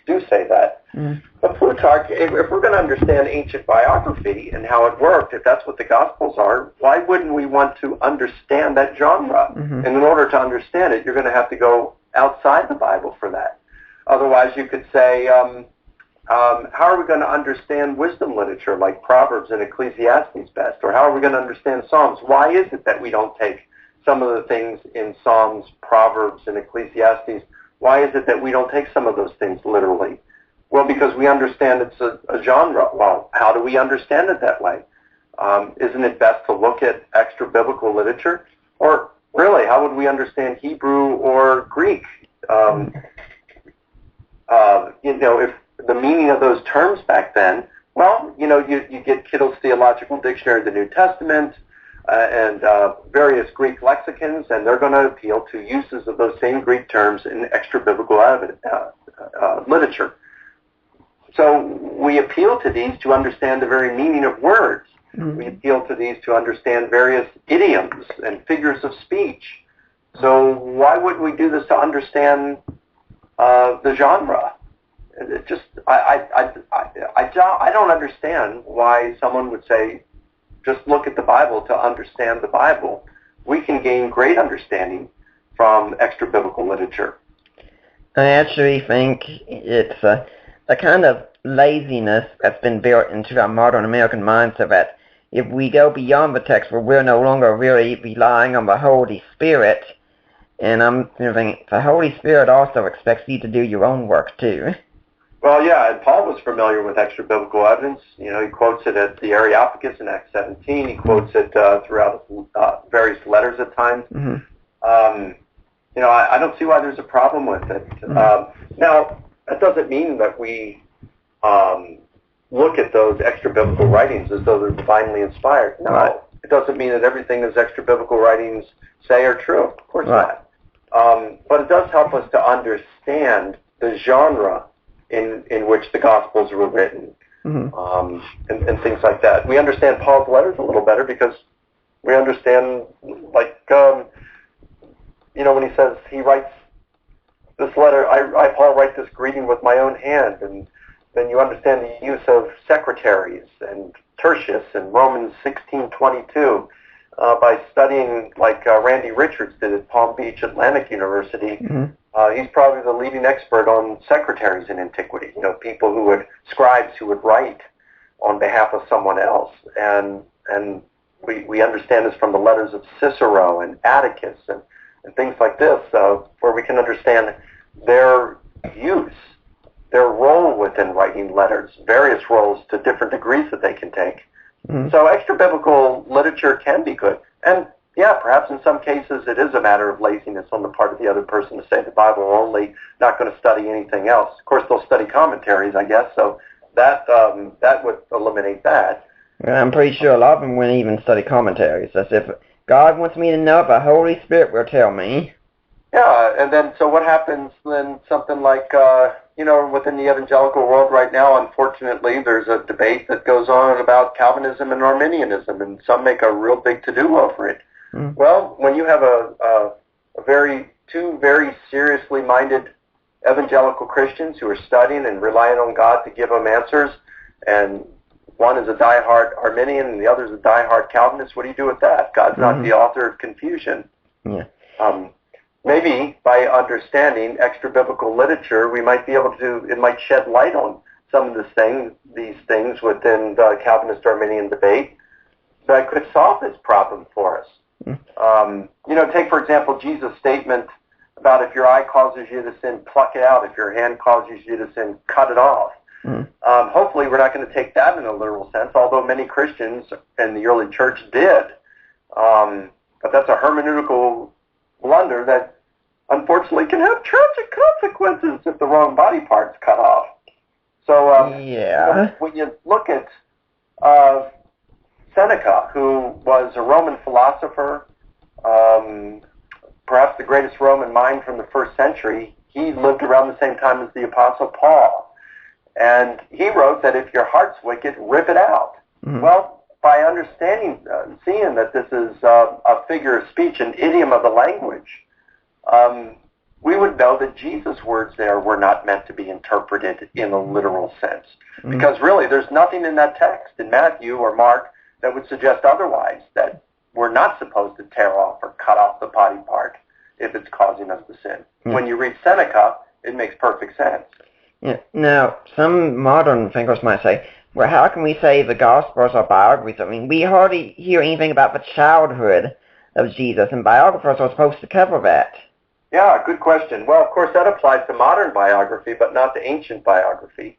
do say that. Mm. But Plutarch, if we're going to understand ancient biography and how it worked, if that's what the Gospels are, why wouldn't we want to understand that genre? Mm-hmm. And in order to understand it, you're going to have to go outside the Bible for that. Otherwise, you could say, how are we going to understand wisdom literature like Proverbs and Ecclesiastes best? Or how are we going to understand Psalms? Why is it that we don't take some of the things in Psalms, Proverbs, and Ecclesiastes? Why is it that we don't take some of those things literally? Well, because we understand it's a genre. Well, how do we understand it that way? Isn't it best to look at extra-biblical literature? Or really, how would we understand Hebrew or Greek? If the meaning of those terms back then, well, you get Kittle's Theological Dictionary of the New Testament and various Greek lexicons, and they're going to appeal to uses of those same Greek terms in extra-biblical literature. So we appeal to these to understand the very meaning of words. Mm-hmm. We appeal to these to understand various idioms and figures of speech. So why wouldn't we do this to understand the genre? It just, I don't understand why someone would say, just look at the Bible to understand the Bible. We can gain great understanding from extra-biblical literature. I actually think it's a kind of laziness that's been built into our modern American mindset that if we go beyond the text where we're no longer really relying on the Holy Spirit, and I'm thinking the Holy Spirit also expects you to do your own work too. Well, yeah, and Paul was familiar with extra-biblical evidence. He quotes it at the Areopagus in Acts 17. He quotes it throughout various letters at times. Mm-hmm. I don't see why there's a problem with it. Mm-hmm. Now, that doesn't mean that we look at those extra-biblical writings as though they're divinely inspired. No, right. It doesn't mean that everything those extra-biblical writings say are true. Of course right. not. But it does help us to understand the genre in which the Gospels were written, mm-hmm. And things like that. We understand Paul's letters a little better because we understand, when he says he writes this letter, I Paul, write this greeting with my own hand, and then you understand the use of secretaries and tertius in Romans 16:22 by studying like Randy Richards did at Palm Beach Atlantic University. Mm-hmm. He's probably the leading expert on secretaries in antiquity, people scribes who would write on behalf of someone else. And we understand this from the letters of Cicero and Atticus and things like this, where we can understand their use, their role within writing letters, various roles to different degrees that they can take. Mm-hmm. So extra-biblical literature can be good. And yeah, perhaps in some cases it is a matter of laziness on the part of the other person to say the Bible only, not going to study anything else. Of course, they'll study commentaries, I guess, so that would eliminate that. And I'm pretty sure a lot of them wouldn't even study commentaries. That's if God wants me to know, the Holy Spirit will tell me. Yeah, and then so what happens then? Something like within the evangelical world right now, unfortunately, there's a debate that goes on about Calvinism and Arminianism, and some make a real big to-do over it. Mm. Well, when you have two very seriously minded evangelical Christians who are studying and relying on God to give them answers, and one is a diehard Arminian and the other is a diehard Calvinist, what do you do with that? God's not the author of confusion. Yeah. Maybe by understanding extra biblical literature, we might be able to. It might shed light on some of these things within the Calvinist Arminian debate that could solve this problem for us. Take for example Jesus' statement about if your eye causes you to sin, pluck it out. If your hand causes you to sin, cut it off. Hopefully, we're not going to take that in a literal sense, although many Christians in the early church did. But that's a hermeneutical blunder that unfortunately can have tragic consequences if the wrong body part's cut off. So when you look at Seneca, who was a Roman philosopher, perhaps the greatest Roman mind from the first century, he lived around the same time as the Apostle Paul. And he wrote that if your heart's wicked, rip it out. Well, by understanding, seeing that this is a figure of speech, an idiom of the language, we would know that Jesus' words there were not meant to be interpreted in a literal sense. Because really, there's nothing in that text in Matthew or Mark that would suggest otherwise, that we're not supposed to tear off or cut off the body part if it's causing us to sin. When you read Seneca, it makes perfect sense. Yeah. Now, some modern thinkers might say, well, how can we say the Gospels are biographies? I mean, we hardly hear anything about the childhood of Jesus, and biographers are supposed to cover that. Yeah, good question. Well, of course, that applies to modern biography, but not to ancient biography.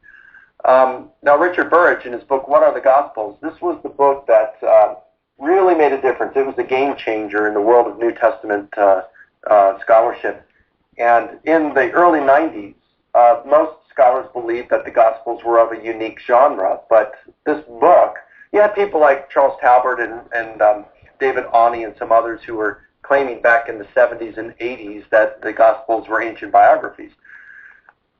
Now, Richard Burridge, in his book, What Are the Gospels? This was the book that really made a difference. It was a game changer in the world of New Testament scholarship. And in the early 90s, most scholars believed that the Gospels were of a unique genre, but this book, you had people like Charles Talbert and David Awney and some others who were claiming back in the 70s and 80s that the Gospels were ancient biographies.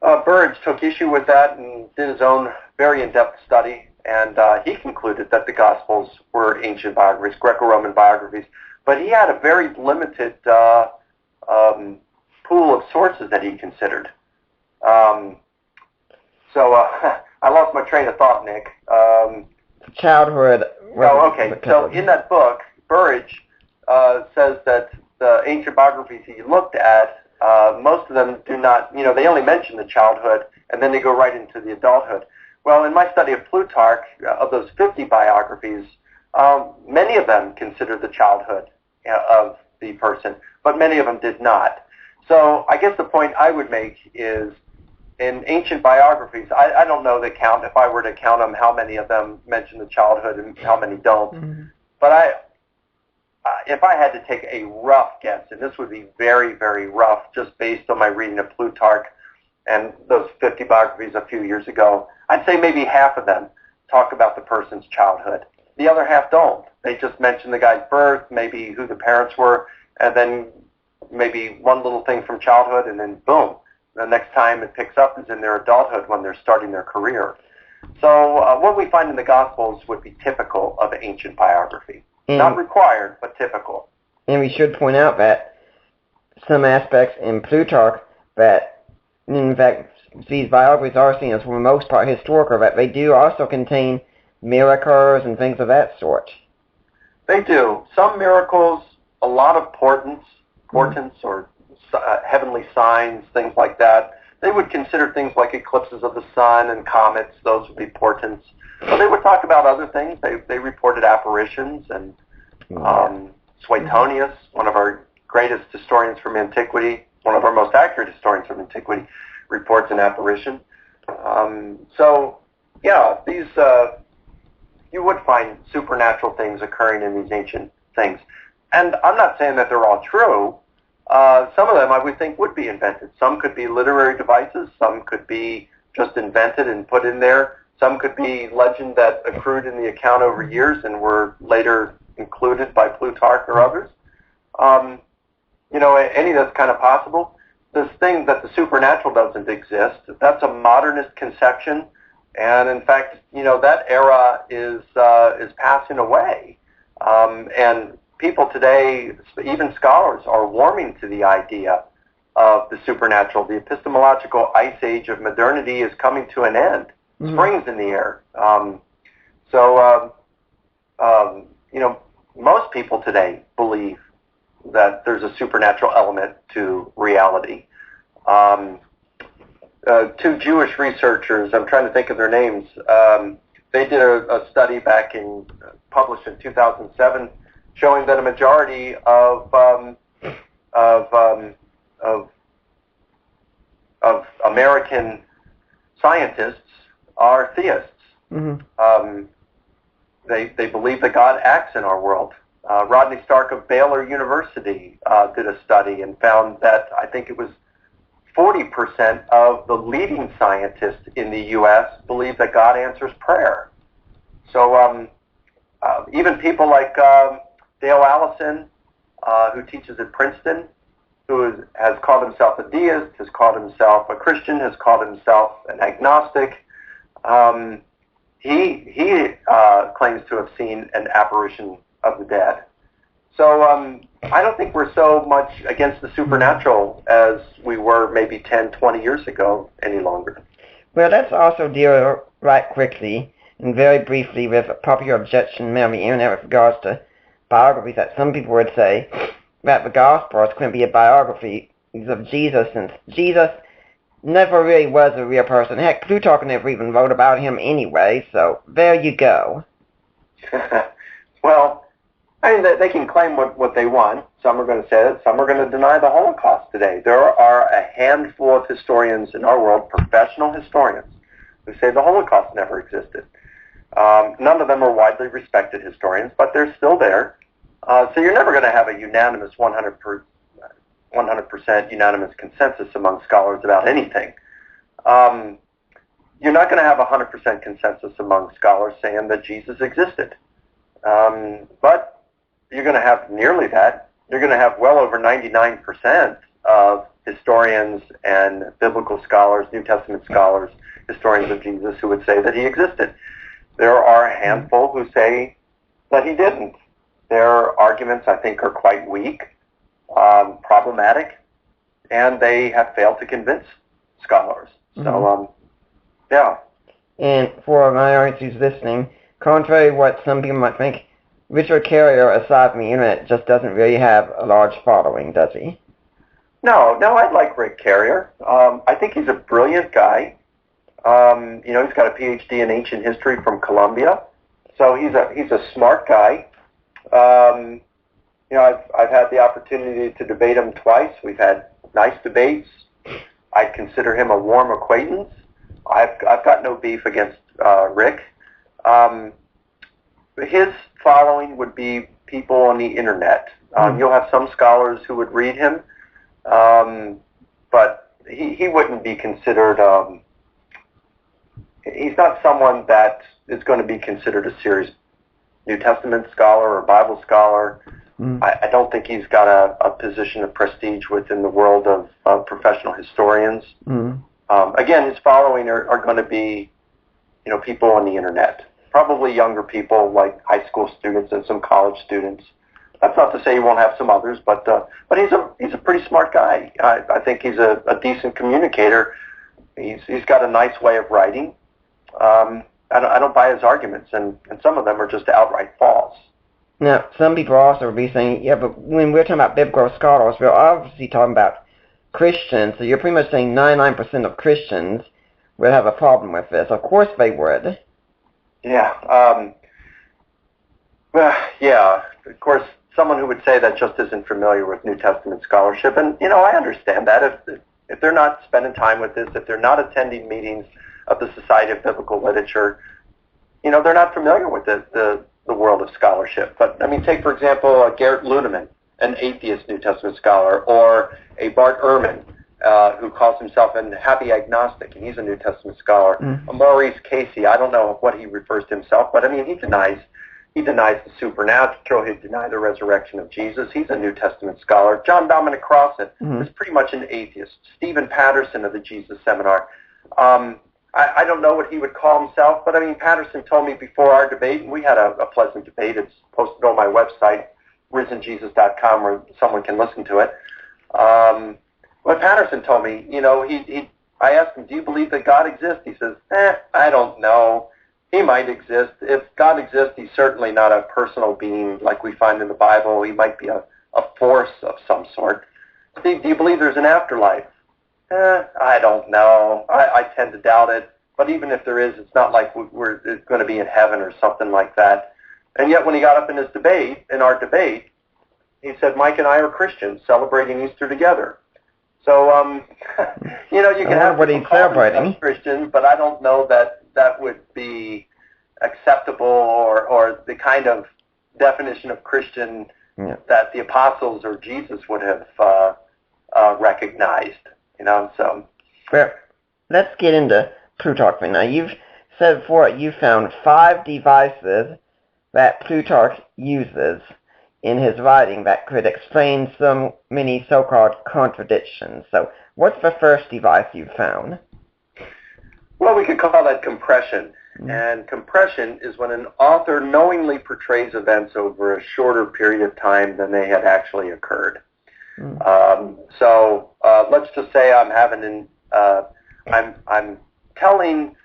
Burridge took issue with that and did his own very in-depth study, and he concluded that the Gospels were ancient biographies, Greco-Roman biographies, but he had a very limited pool of sources that he considered. I lost my train of thought, Nick. Childhood. Oh, okay. So in that book, Burridge says that the ancient biographies he looked at, most of them do not, they only mention the childhood, and then they go right into the adulthood. Well, in my study of Plutarch, of those 50 biographies, many of them considered the childhood of the person, but many of them did not. So I guess the point I would make is, in ancient biographies, I don't know the count. If I were to count them, how many of them mention the childhood and how many don't. But if I had to take a rough guess, and this would be very, very rough, just based on my reading of Plutarch and those 50 biographies a few years ago, I'd say maybe half of them talk about the person's childhood. The other half don't. They just mention the guy's birth, maybe who the parents were, and then maybe one little thing from childhood, and then boom. The next time it picks up is in their adulthood when they're starting their career. So what we find in the Gospels would be typical of ancient biography. Not required, but typical. And we should point out that some aspects in Plutarch that, in fact, these biographies are seen as, for the most part, historical, that they do also contain miracles and things of that sort. They do. Some miracles, a lot of portents or heavenly signs, things like that. They would consider things like eclipses of the sun and comets. Those would be portents. But they would talk about other things. They reported apparitions, and Suetonius, one of our greatest historians from antiquity, one of our most accurate historians from antiquity, reports an apparition. These you would find supernatural things occurring in these ancient things. And I'm not saying that they're all true. Some of them I would think would be invented. Some could be literary devices. Some could be just invented and put in there. Some could be legend that accrued in the account over years and were later included by Plutarch or others. any that's kind of possible. This thing that the supernatural doesn't exist, that's a modernist conception. And in fact, that era is passing away. And people today, even scholars, are warming to the idea of the supernatural. The epistemological ice age of modernity is coming to an end. Spring's in the air. Most people today believe that there's a supernatural element to reality. Two Jewish researchers, I'm trying to think of their names, they did a study published in 2007, showing that a majority of American scientists are theists. They believe that God acts in our world. Rodney Stark of Baylor University did a study and found that I think it was 40% of the leading scientists in the U.S. believe that God answers prayer. So even people like Dale Allison, who teaches at Princeton, who has called himself a deist, has called himself a Christian, has called himself an agnostic, he claims to have seen an apparition of the dead. So I don't think we're so much against the supernatural as we were maybe 10, 20 years ago any longer. Well, let's also deal right quickly and very briefly with a popular objection made on the internet with regards to biographies, that some people would say that the Gospels couldn't be a biography of Jesus, since Jesus never really was a real person. Heck, Plutarch never even wrote about him anyway, so there you go. Well, I mean, they can claim what they want. Some are going to say that. Some are going to deny the Holocaust today. There are a handful of historians in our world, professional historians, who say the Holocaust never existed. None of them are widely respected historians, but they're still there. So you're never going to have a unanimous 100% unanimous consensus among scholars about anything. You're not going to have 100% consensus among scholars saying that Jesus existed. But you're going to have nearly that. You're going to have well over 99% of historians and biblical scholars, New Testament scholars, historians of Jesus, who would say that he existed. There are a handful who say that he didn't. Their arguments, I think, are quite weak, problematic, and they have failed to convince scholars. So, yeah. And for minorities listening, contrary to what some people might think, Richard Carrier, aside from the internet, just doesn't really have a large following, does he? No, I like Rick Carrier. I think he's a brilliant guy. He's got a PhD in ancient history from Columbia, so he's a smart guy. I've had the opportunity to debate him twice. We've had nice debates. I'd consider him a warm acquaintance. I've got no beef against Rick. His following would be people on the internet. You'll have some scholars who would read him, but he wouldn't be considered, he's not someone that is going to be considered a serious New Testament scholar or Bible scholar. I don't think he's got a position of prestige within the world of professional historians. Again, his following are going to be, people on the internet. Probably younger people like high school students and some college students. That's not to say he won't have some others, but he's a pretty smart guy. I think he's a decent communicator. He's got a nice way of writing. I don't buy his arguments, and some of them are just outright false. Now, some people also will be saying, yeah, but when we're talking about biblical scholars, we're obviously talking about Christians, so you're pretty much saying 99% of Christians would have a problem with this. Of course they would. Yeah. Yeah. Of course, someone who would say that just isn't familiar with New Testament scholarship, and I understand that if they're not spending time with this, if they're not attending meetings of the Society of Biblical Literature, they're not familiar with the world of scholarship. But I mean, take for example Garrett Ludeman, an atheist New Testament scholar, or a Bart Ehrman, who calls himself an happy agnostic, and he's a New Testament scholar. Maurice Casey, I don't know what he refers to himself, but I mean, he denies He denies the supernatural. He denies the resurrection of Jesus. He's a New Testament scholar. John Dominic Crossan is pretty much an atheist. Stephen Patterson of the Jesus Seminar. I don't know what he would call himself, but I mean, Patterson told me before our debate, and we had a pleasant debate. It's posted on my website, risenjesus.com, where someone can listen to it. But Patterson told me, you know, I asked him, do you believe that God exists? He says, I don't know. He might exist. If God exists, he's certainly not a personal being like we find in the Bible. He might be a force of some sort. Steve, do you believe there's an afterlife? I don't know. I tend to doubt it. But even if there is, it's not like we're going to be in heaven or something like that. And yet when he got up in our debate, he said, Mike and I are Christians celebrating Easter together. So, you know, you can have what he's celebrating. Christians, but I don't know that would be acceptable or the kind of definition of Christian that the apostles or Jesus would have recognized. You know, so. Well, let's get into Plutarch. Now, you've said before you found 5 devices that Plutarch uses in his writing that could explain so many so-called contradictions. So, what's the first device you found? Well, we could call that compression. And compression is when an author knowingly portrays events over a shorter period of time than they had actually occurred. So let's just say I'm telling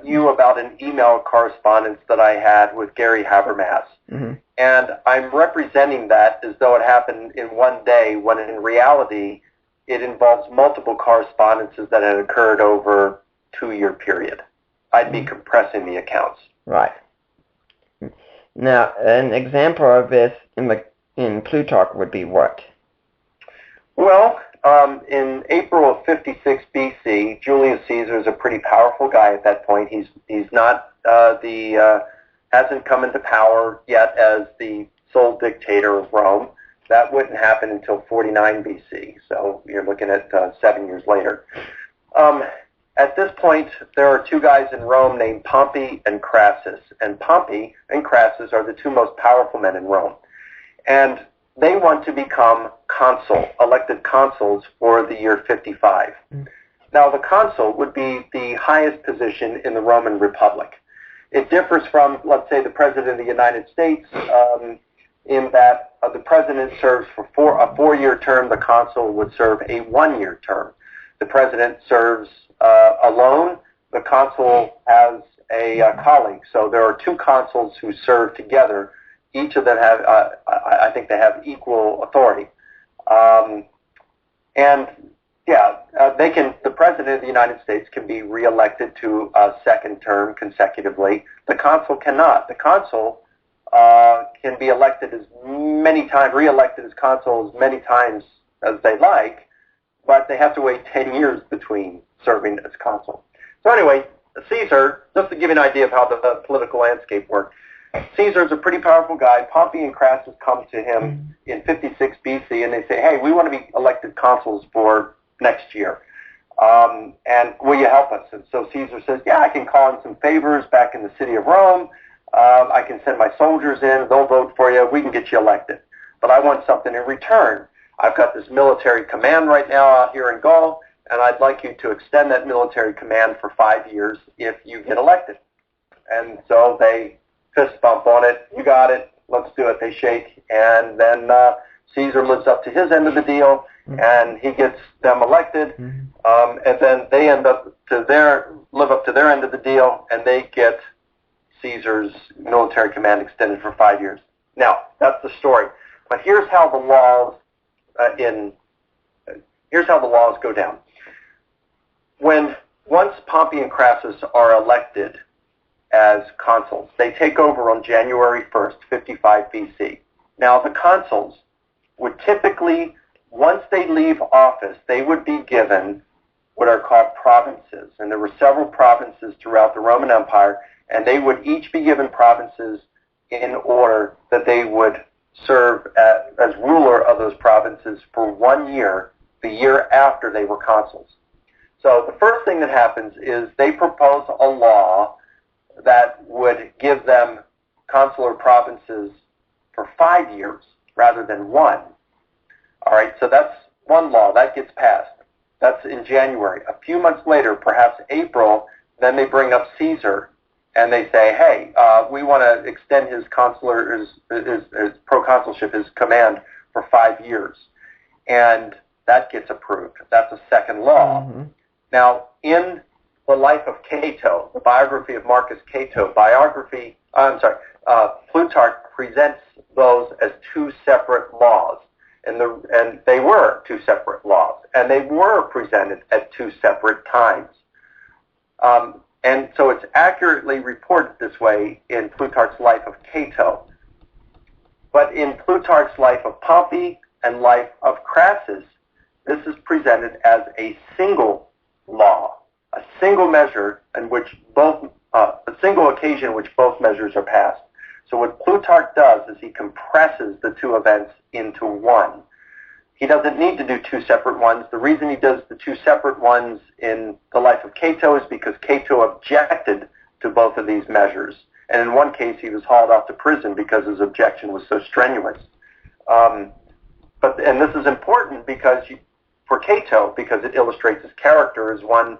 you about an email correspondence that I had with Gary Habermas. And I'm representing that as though it happened in one day, when in reality it involves multiple correspondences that had occurred over a 2-year period. I'd be compressing the accounts. Right. Now, an example of this in Plutarch would be what? Well, in April of 56 BC, Julius Caesar is a pretty powerful guy at that point. He's not hasn't come into power yet as the sole dictator of Rome. That wouldn't happen until 49 BC. So you're looking at 7 years later. At this point, there are 2 guys in Rome named Pompey and Crassus. And Pompey and Crassus are the 2 most powerful men in Rome. And they want to become elected consuls for the year 55. Now, the consul would be the highest position in the Roman Republic. It differs from, let's say, the President of the United States in that the President serves for a 4-year term. The consul would serve a 1-year term. The President serves alone. The consul has a colleague. So there are 2 consuls who serve together. Each of them have, I think they have equal authority. The President of the United States can be reelected to a 2nd term consecutively. The consul cannot. The consul can be reelected as consul as many times as they like, but they have to wait 10 years between serving as consul. So anyway, Caesar, just to give you an idea of how the political landscape worked, Caesar's a pretty powerful guy. Pompey and Crassus come to him in 56 BC, and they say, hey, we want to be elected consuls for next year. And will you help us? And so Caesar says, yeah, I can call in some favors back in the city of Rome. I can send my soldiers in. They'll vote for you. We can get you elected. But I want something in return. I've got this military command right now out here in Gaul, and I'd like you to extend that military command for 5 years if you get elected. And so they fist bump on it. You got it. Let's do it. They shake. And then Caesar lives up to his end of the deal, and he gets them elected. And then they live up to their end of the deal, and they get Caesar's military command extended for 5 years. Now, that's the story. But here's how the laws go down. Once Pompey and Crassus are elected as consuls, they take over on January 1st, 55 BC. Now, the consuls would typically, once they leave office, they would be given what are called provinces. And there were several provinces throughout the Roman Empire, and they would each be given provinces in order that they would serve as ruler of those provinces for 1 year, the year after they were consuls. So the first thing that happens is they propose a law that would give them consular provinces for 5 years rather than 1. All right, so that's one law. That gets passed. That's in January. A few months later, perhaps April, then they bring up Caesar, and they say, hey, we want to extend his proconsulship, his command, for 5 years. And that gets approved. That's a second law. Mm-hmm. Now, in the life of Cato, the biography of Marcus Cato, Plutarch presents those as two separate laws. And they were two separate laws. And they were presented at two separate times. And so it's accurately reported this way in Plutarch's life of Cato. But in Plutarch's life of Pompey and life of Crassus, this is presented as a single law, a single measure in which a single occasion in which both measures are passed. So what Plutarch does is he compresses the two events into one. He doesn't need to do two separate ones. The reason he does the two separate ones in the life of Cato is because Cato objected to both of these measures. And in one case, he was hauled off to prison because his objection was so strenuous. And this is important for Cato, because it illustrates his character as one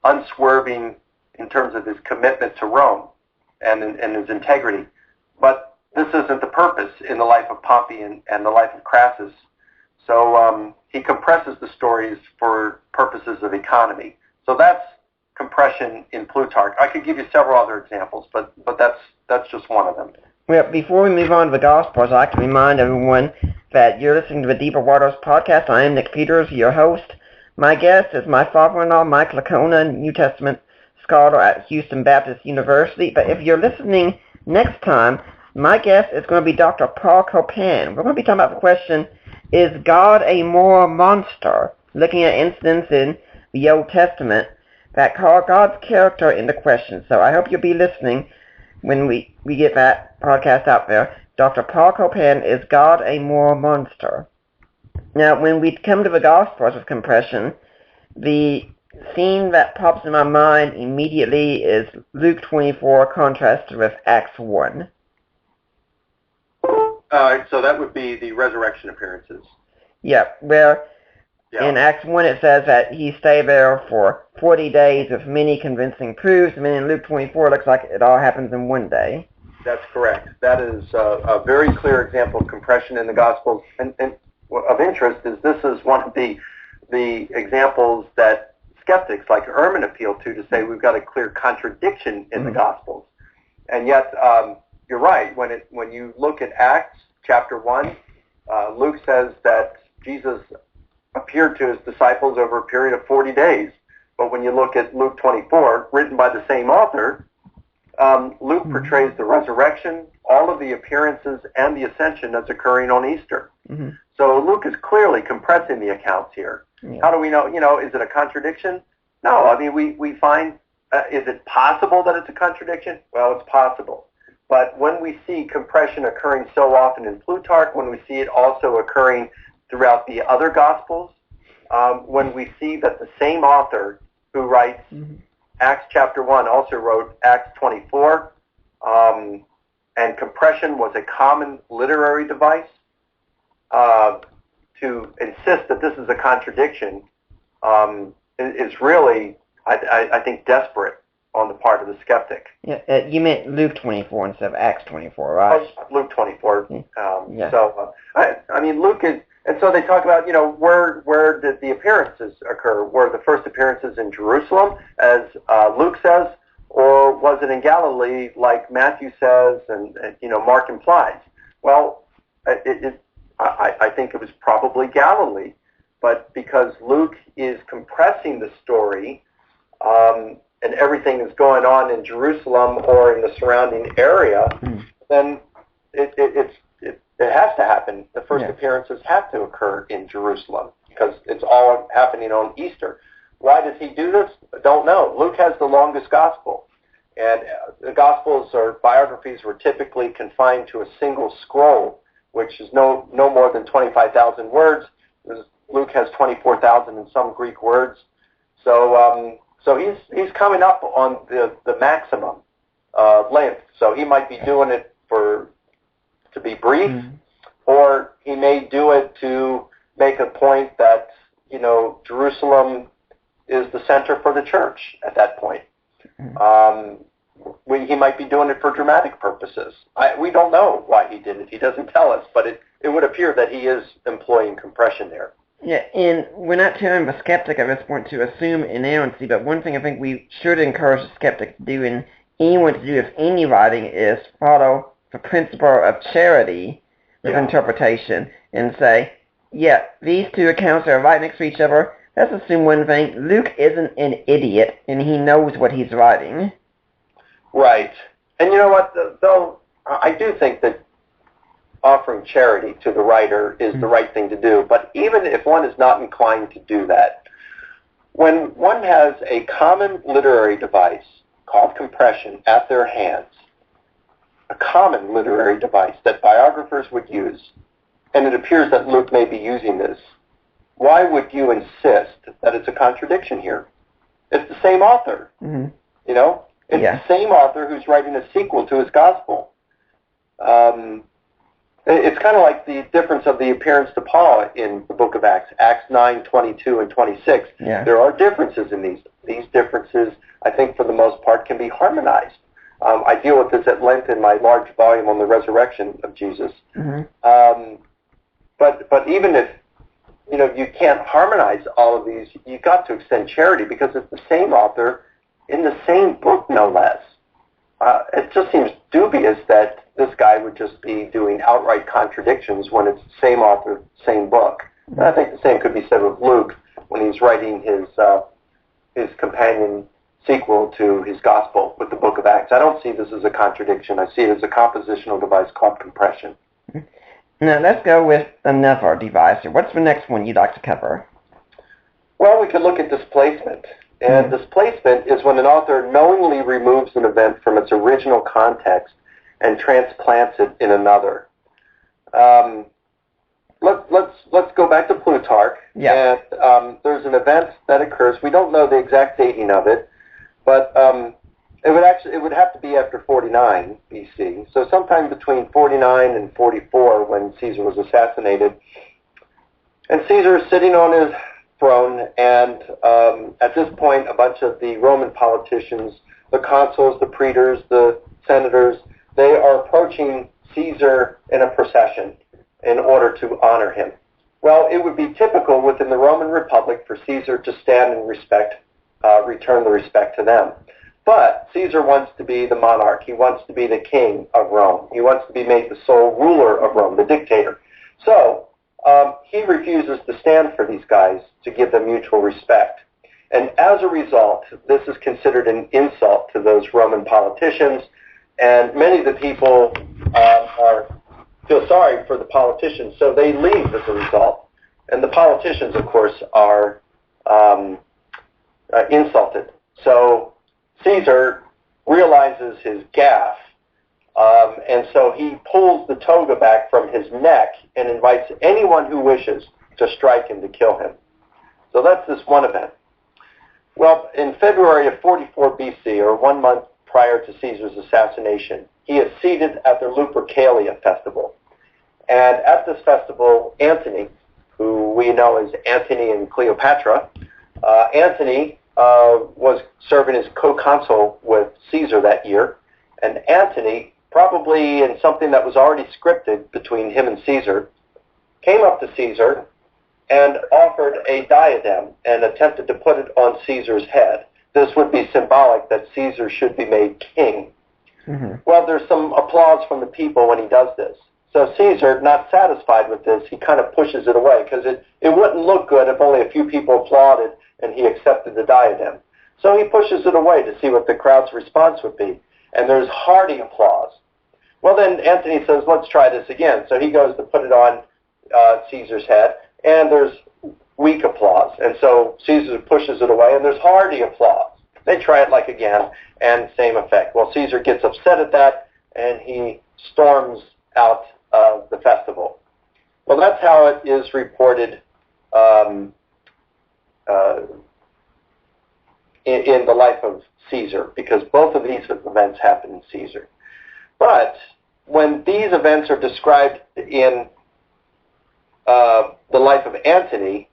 unswerving in terms of his commitment to Rome and his integrity. But this isn't the purpose in the life of Pompey and the life of Crassus. So he compresses the stories for purposes of economy. So that's compression in Plutarch. I could give you several other examples, but that's just one of them. Well, before we move on to the Gospels, I'd like to remind everyone that you're listening to the Deeper Waters podcast. I am Nick Peters, your host. My guest is my father-in-law, Mike Licona, New Testament scholar at Houston Baptist University. But if you're listening next time, my guest is going to be Dr. Paul Copan. We're going to be talking about the question, is God a moral monster? Looking at incidents in the Old Testament that call God's character into question. So I hope you'll be listening when we get that podcast out there. Dr. Paul Copan, is God a moral monster? Now, when we come to the Gospels of compression, the scene that pops in my mind immediately is Luke 24 contrasted with Acts 1. So that would be the resurrection appearances. Yeah, where in Acts 1 it says that he stayed there for 40 days with many convincing proofs, and then in Luke 24 it looks like it all happens in one day. That's correct. That is a very clear example of compression in the Gospels. And of interest is this is one of the examples that skeptics like Ehrman appeal to say we've got a clear contradiction in the Gospels. And yet, you're right. When you look at Acts chapter 1, Luke says that Jesus appeared to his disciples over a period of 40 days. But when you look at Luke 24, written by the same author, Luke portrays the resurrection, all of the appearances, and the ascension as occurring on Easter. Mm-hmm. So Luke is clearly compressing the accounts here. Yeah. How do we know? Is it a contradiction? No. I mean, we find, is it possible that it's a contradiction? Well, it's possible. But when we see compression occurring so often in Plutarch, when we see it also occurring throughout the other Gospels, when we see that the same author who writes Acts chapter 1 also wrote Acts 24, and compression was a common literary device, to insist that this is a contradiction is really, I think, desperate on the part of the skeptic. Yeah, you meant Luke 24 instead of Acts 24, right? Luke 24. Yeah. So, I mean, Luke is, and so they talk about, where did the appearances occur? Were the first appearances in Jerusalem, as Luke says, or was it in Galilee, like Matthew says, and Mark implies? Well, I think it was probably Galilee, but because Luke is compressing the story, and everything is going on in Jerusalem or in the surrounding area, then it has to happen. The first appearances have to occur in Jerusalem because it's all happening on Easter. Why does he do this? I don't know. Luke has the longest gospel, and the gospels or biographies were typically confined to a single scroll, which is no more than 25,000 words. Luke has 24,000 and some Greek words. So he's coming up on the maximum length. So he might be doing it to be brief, or he may do it to make a point that, Jerusalem is the center for the church at that point. He might be doing it for dramatic purposes. We don't know why he did it. He doesn't tell us, but it would appear that he is employing compression there. Yeah, and we're not telling the skeptic at this point to assume inerrancy, but one thing I think we should encourage the skeptic to do, and anyone to do with any writing, is follow the principle of charity with interpretation and say, these two accounts are right next to each other. Let's assume one thing: Luke isn't an idiot, and he knows what he's writing. Right. And you know what, though, I do think that offering charity to the writer is the right thing to do. But even if one is not inclined to do that, when one has a common literary device called compression at their hands, a common literary device that biographers would use, and it appears that Luke may be using this, why would you insist that it's a contradiction here? It's the same author, It's the same author who's writing a sequel to his gospel. It's kind of like the difference of the appearance to Paul in the book of Acts, Acts 9, 22, and 26. Yeah. There are differences in these. These differences, I think, for the most part, can be harmonized. I deal with this at length in my large volume on the resurrection of Jesus. But even if you can't harmonize all of these, you've got to extend charity because it's the same author in the same book, no less. It just seems dubious that this guy would just be doing outright contradictions when it's the same author, same book. And I think the same could be said with Luke when he's writing his companion sequel to his gospel with the book of Acts. I don't see this as a contradiction. I see it as a compositional device called compression. Now let's go with another device. What's the next one you'd like to cover? Well, we could look at displacement. And displacement is when an author knowingly removes an event from its original context and transplants it in another. Let's go back to Plutarch. Yeah. And there's an event that occurs. We don't know the exact dating of it, but it would have to be after 49 BC. So sometime between 49 and 44 when Caesar was assassinated. And Caesar is sitting on his throne, and at this point a bunch of the Roman politicians, the consuls, the praetors, the senators, they are approaching Caesar in a procession in order to honor him. Well, it would be typical within the Roman Republic for Caesar to stand and return the respect to them. But Caesar wants to be the monarch. He wants to be the king of Rome. He wants to be made the sole ruler of Rome, the dictator. So he refuses to stand for these guys to give them mutual respect. And as a result, this is considered an insult to those Roman politicians, and many of the people feel sorry for the politicians, so they leave as a result. And the politicians, of course, are insulted. So Caesar realizes his gaffe, and so he pulls the toga back from his neck and invites anyone who wishes to strike him to kill him. So that's this one event. Well, in February of 44 BC, or 1 month prior to Caesar's assassination, he is seated at the Lupercalia festival. And at this festival, Antony, who we know as Antony and Cleopatra, Antony was serving as co-consul with Caesar that year, and Antony, probably in something that was already scripted between him and Caesar, came up to Caesar and offered a diadem and attempted to put it on Caesar's head. This would be symbolic that Caesar should be made king. Well, there's some applause from the people when he does this. So Caesar, not satisfied with this, he kind of pushes it away because it wouldn't look good if only a few people applauded and he accepted the diadem. So he pushes it away to see what the crowd's response would be. And there's hearty applause. Well, then Antony says, let's try this again. So he goes to put it on Caesar's head, and there's weak applause. And so Caesar pushes it away, and there's hearty applause. They try it again, and same effect. Well, Caesar gets upset at that, and he storms out of the festival. Well, that's how it is reported in the life of Caesar, because both of these events happened in Caesar. But when these events are described in the life of Antony,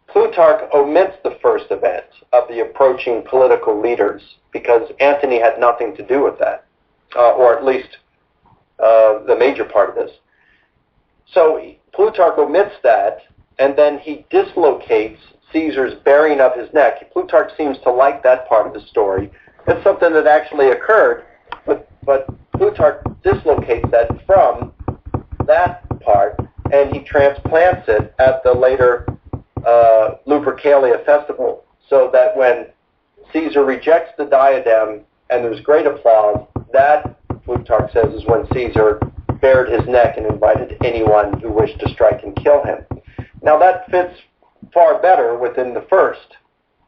Plutarch omits the first event of the approaching political leaders because Antony had nothing to do with that, or at least the major part of this. So Plutarch omits that, and then he dislocates Caesar's bearing of his neck. Plutarch seems to like that part of the story. It's something that actually occurred, but Plutarch dislocates that from that part, and he transplants it at the later Lupercalia festival, so that when Caesar rejects the diadem and there's great applause, that, Plutarch says, is when Caesar bared his neck and invited anyone who wished to strike and kill him. Now that fits far better within the first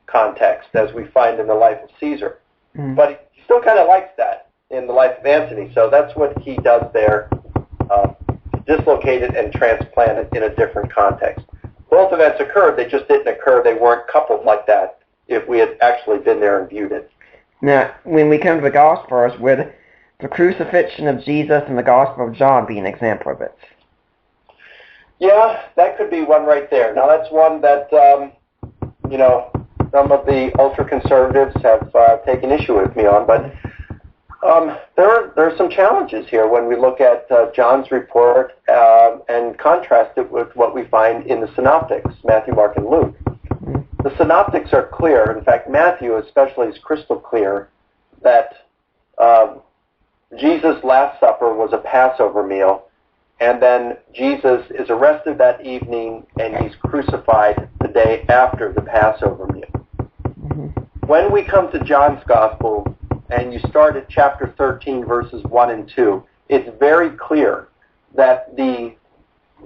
context, as we find in the life of Caesar. But he still kind of likes that in the life of Antony, so that's what he does there, dislocate it and transplant it in a different context. Both events occurred, they just didn't occur, they weren't coupled like that if we had actually been there and viewed it. Now, when we come to the Gospels, would the crucifixion of Jesus and the Gospel of John be an example of it? Yeah, that could be one right there. Now that's one that, some of the ultra-conservatives have taken issue with me on, but there are some challenges here when we look at John's report and contrast it with what we find in the Synoptics, Matthew, Mark, and Luke. The Synoptics are clear. In fact, Matthew especially is crystal clear that Jesus' Last Supper was a Passover meal, and then Jesus is arrested that evening and he's crucified the day after the Passover meal. When we come to John's Gospel, and you start at chapter 13, verses 1 and 2, it's very clear that the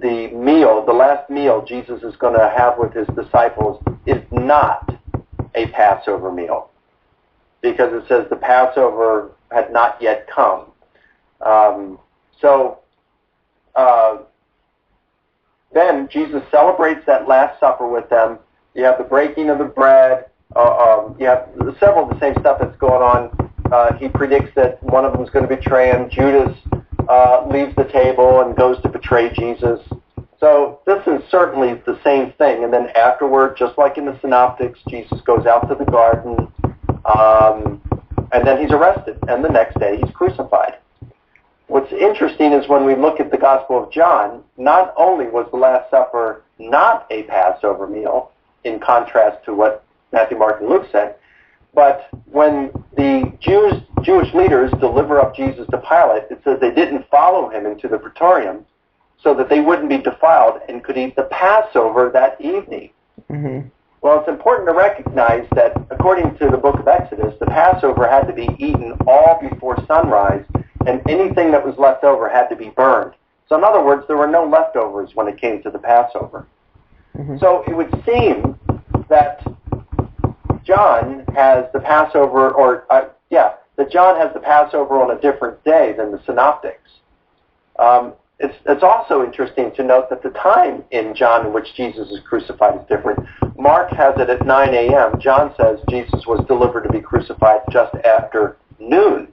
meal, the last meal Jesus is going to have with his disciples is not a Passover meal, because it says the Passover had not yet come. Then Jesus celebrates that Last Supper with them. You have the breaking of the bread. You have several of the same stuff that's going on. He predicts that one of them is going to betray him. Judas leaves the table and goes to betray Jesus. So this is certainly the same thing. And then afterward, just like in the Synoptics, Jesus goes out to the garden, and then he's arrested. And the next day, he's crucified. What's interesting is when we look at the Gospel of John, not only was the Last Supper not a Passover meal, in contrast to what Matthew, Mark, and Luke said, but when the Jewish leaders deliver up Jesus to Pilate, it says they didn't follow him into the praetorium so that they wouldn't be defiled and could eat the Passover that evening. Well, it's important to recognize that according to the book of Exodus, the Passover had to be eaten all before sunrise, and anything that was left over had to be burned. So in other words, there were no leftovers when it came to the Passover. So it would seem that John has the Passover, that John has the Passover on a different day than the Synoptics. It's also interesting to note that the time in John in which Jesus is crucified is different. Mark has it at 9 a.m. John says Jesus was delivered to be crucified just after noon.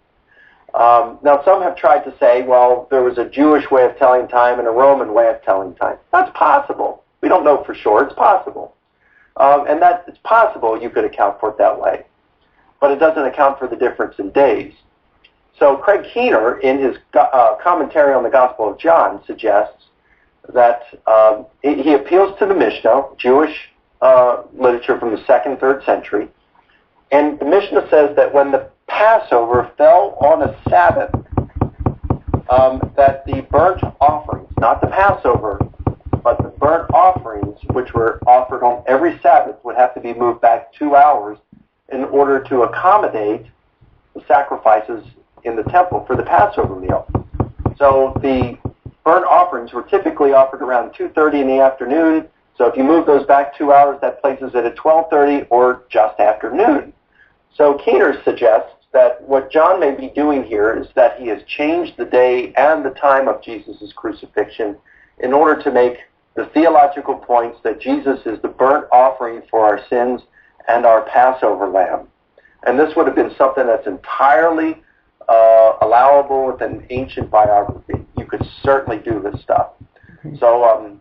Now, some have tried to say, well, there was a Jewish way of telling time and a Roman way of telling time. That's possible. We don't know for sure. It's possible. And that it's possible you could account for it that way. But it doesn't account for the difference in days. So Craig Keener, in his commentary on the Gospel of John, suggests that he appeals to the Mishnah, Jewish literature from the 2nd, 3rd century, and the Mishnah says that when the Passover fell on a Sabbath, that the burnt offerings, not the Passover, but the burnt offerings, which were offered on every Sabbath, would have to be moved back 2 hours in order to accommodate the sacrifices in the temple for the Passover meal. So the burnt offerings were typically offered around 2:30 in the afternoon. So if you move those back 2 hours, that places it at 12:30 or just after noon. So Keener suggests that what John may be doing here is that he has changed the day and the time of Jesus' crucifixion in order to make the theological points that Jesus is the burnt offering for our sins and our Passover lamb. And this would have been something that's entirely allowable within ancient biography. could certainly do this stuff. So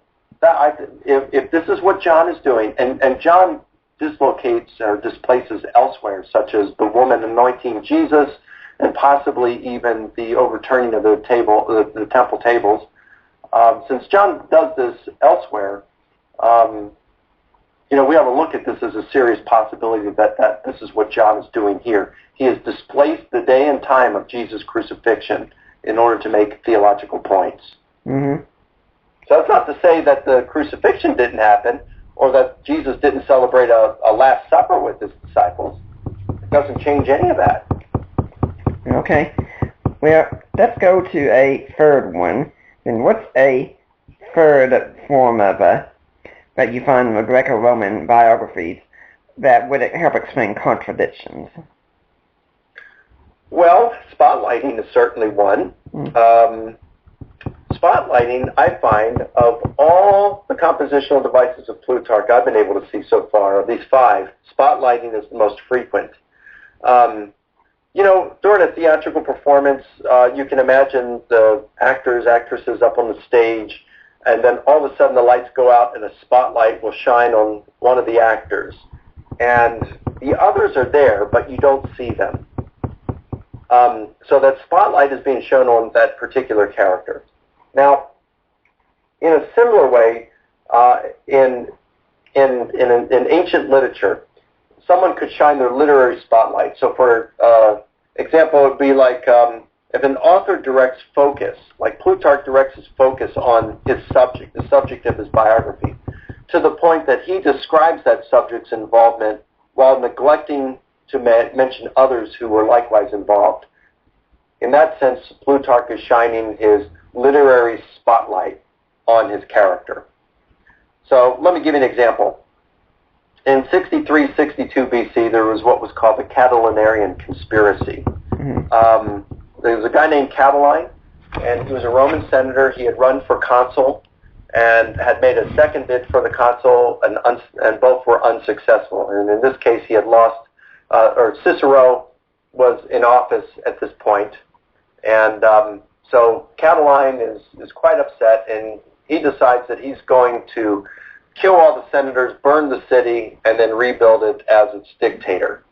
if this is what John is doing, and John dislocates or displaces elsewhere, such as the woman anointing Jesus, and possibly even the overturning of the temple tables. Since John does this elsewhere, we have to look at this as a serious possibility that this is what John is doing here. He has displaced the day and time of Jesus' crucifixion in order to make theological points. Mm-hmm. So that's not to say that the crucifixion didn't happen or that Jesus didn't celebrate a Last Supper with his disciples. It doesn't change any of that. Okay. Well, let's go to a third one. And what's a third form of that you find in the Greco-Roman biographies that would help explain contradictions? Well, spotlighting is certainly one. Spotlighting, I find, of all the compositional devices of Plutarch I've been able to see so far, of these 5, spotlighting is the most frequent. During a theatrical performance, you can imagine the actors, actresses up on the stage, and then all of a sudden the lights go out and a spotlight will shine on one of the actors. And the others are there, but you don't see them. So that spotlight is being shown on that particular character. Now, in a similar way, in ancient literature, someone could shine their literary spotlight. So for example, it would be like if an author directs focus, like Plutarch directs his focus on his subject, the subject of his biography, to the point that he describes that subject's involvement while neglecting to mention others who were likewise involved. In that sense, Plutarch is shining his literary spotlight on his character. So let me give you an example. In 63-62 BC, there was what was called the Catilinarian conspiracy. Mm-hmm. There was a guy named Catiline, and he was a Roman senator. He had run for consul and had made a second bid for the consul, and both were unsuccessful. And in this case, he had lost, or Cicero was in office at this point. And so Catiline is quite upset, and he decides that he's going to kill all the senators, burn the city, and then rebuild it as its dictator.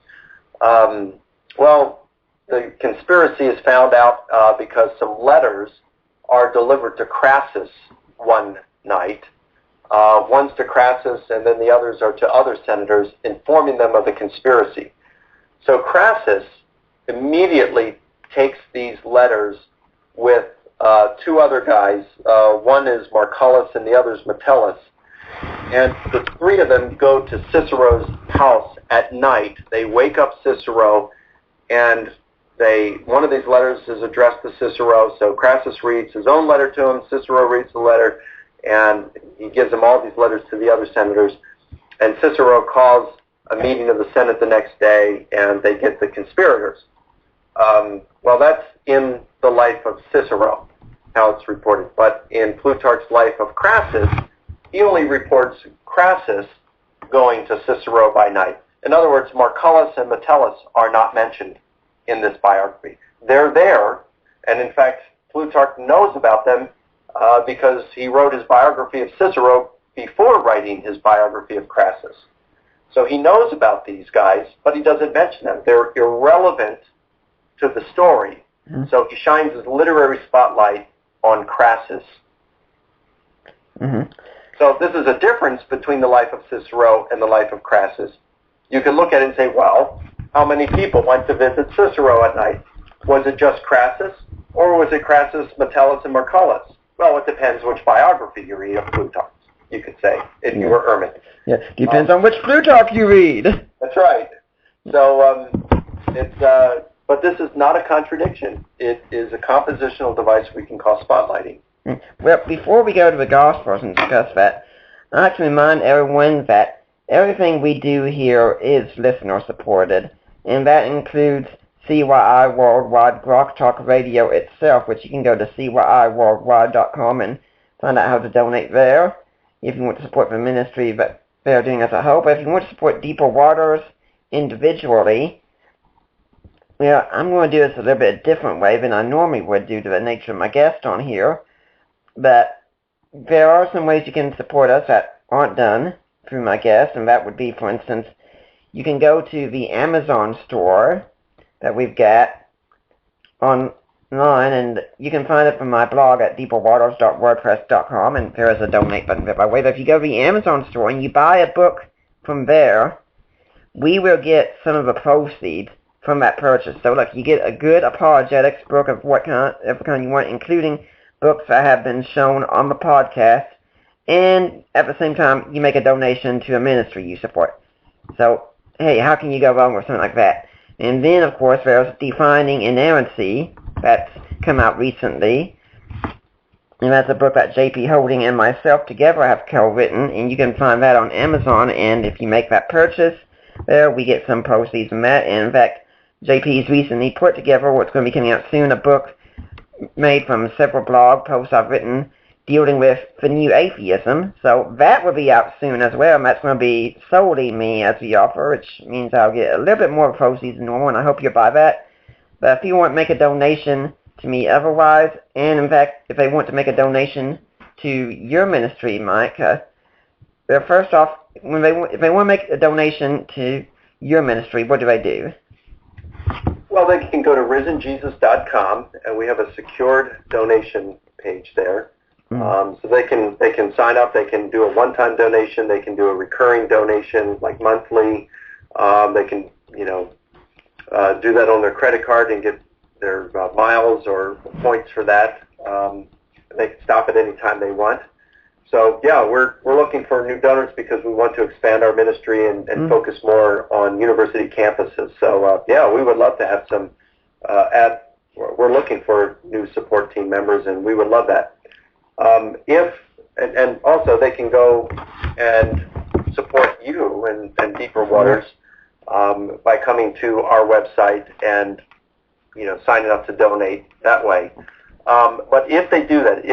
Well, the conspiracy is found out because some letters are delivered to Crassus one night. One's to Crassus, and then the others are to other senators, informing them of the conspiracy. So Crassus immediately takes these letters with 2 other guys. One is Marcellus and the other is Metellus. And the 3 of them go to Cicero's house at night. They wake up Cicero, and one of these letters is addressed to Cicero. So Crassus reads his own letter to him. Cicero reads the letter, and he gives them all these letters to the other senators. And Cicero calls a meeting of the Senate the next day, and they get the conspirators. Well, that's in the life of Cicero, how it's reported. But in Plutarch's life of Crassus, he only reports Crassus going to Cicero by night. In other words, Marcellus and Metellus are not mentioned in this biography. They're there, and in fact, Plutarch knows about them because he wrote his biography of Cicero before writing his biography of Crassus. So he knows about these guys, but he doesn't mention them. They're irrelevant to the story. Mm-hmm. So he shines his literary spotlight on Crassus. Mm-hmm. So this is a difference between the life of Cicero and the life of Crassus. You can look at it and say, well, how many people went to visit Cicero at night? Was it just Crassus, or was it Crassus, Metellus, and Marcellus? Well, it depends which biography you read of Plutarch, you could say, if you were Ermine. Yeah, depends on which Plutarch you read. That's right. So but this is not a contradiction. It is a compositional device we can call spotlighting. Well, before we go to the Gospels and discuss that, I'd like to remind everyone that everything we do here is listener-supported, and that includes CYI Worldwide Rock Talk Radio itself, which you can go to cyiworldwide.com and find out how to donate there if you want to support the ministry that they're doing as a whole. But if you want to support Deeper Waters individually, Well, I'm going to do this a little bit different way than I normally would due to the nature of my guest on here. But there are some ways you can support us that aren't done through my guest, and that would be, for instance, you can go to the Amazon store that we've got online, and you can find it from my blog at deeperwaters.wordpress.com, and there is a donate button there by the way. But if you go to the Amazon store and you buy a book from there, we will get some of the proceeds from that purchase. So look, you get a good apologetics book of whatever kind you want, including books that have been shown on the podcast, and at the same time, you make a donation to a ministry you support. So, hey, how can you go wrong with something like that? And then, of course, there's Defining Inerrancy, that's come out recently. And that's a book that J.P. Holding and myself together have co-written, and you can find that on Amazon, and if you make that purchase, there we get some proceeds from that. And in fact, JP's recently put together what's going to be coming out soon, a book made from several blog posts I've written dealing with the new atheism. So that will be out soon as well, and that's going to be solely me as the author, which means I'll get a little bit more proceeds than normal, and I hope you'll buy that. But if you want to make a donation to me otherwise, and in fact, if they want to make a donation to your ministry, Mike, first off, if they want to make a donation to your ministry, what do they do? Well, they can go to risenjesus.com, and we have a secured donation page there. So they can sign up. They can do a one-time donation. They can do a recurring donation, like monthly. They can, do that on their credit card and get their miles or points for that. They can stop at any time they want. So yeah, we're looking for new donors because we want to expand our ministry and focus more on university campuses. So yeah, we would love to have some we're looking for new support team members, and we would love that. And also they can go and support you and Deeper Waters by coming to our website and signing up to donate that way. But if they do that,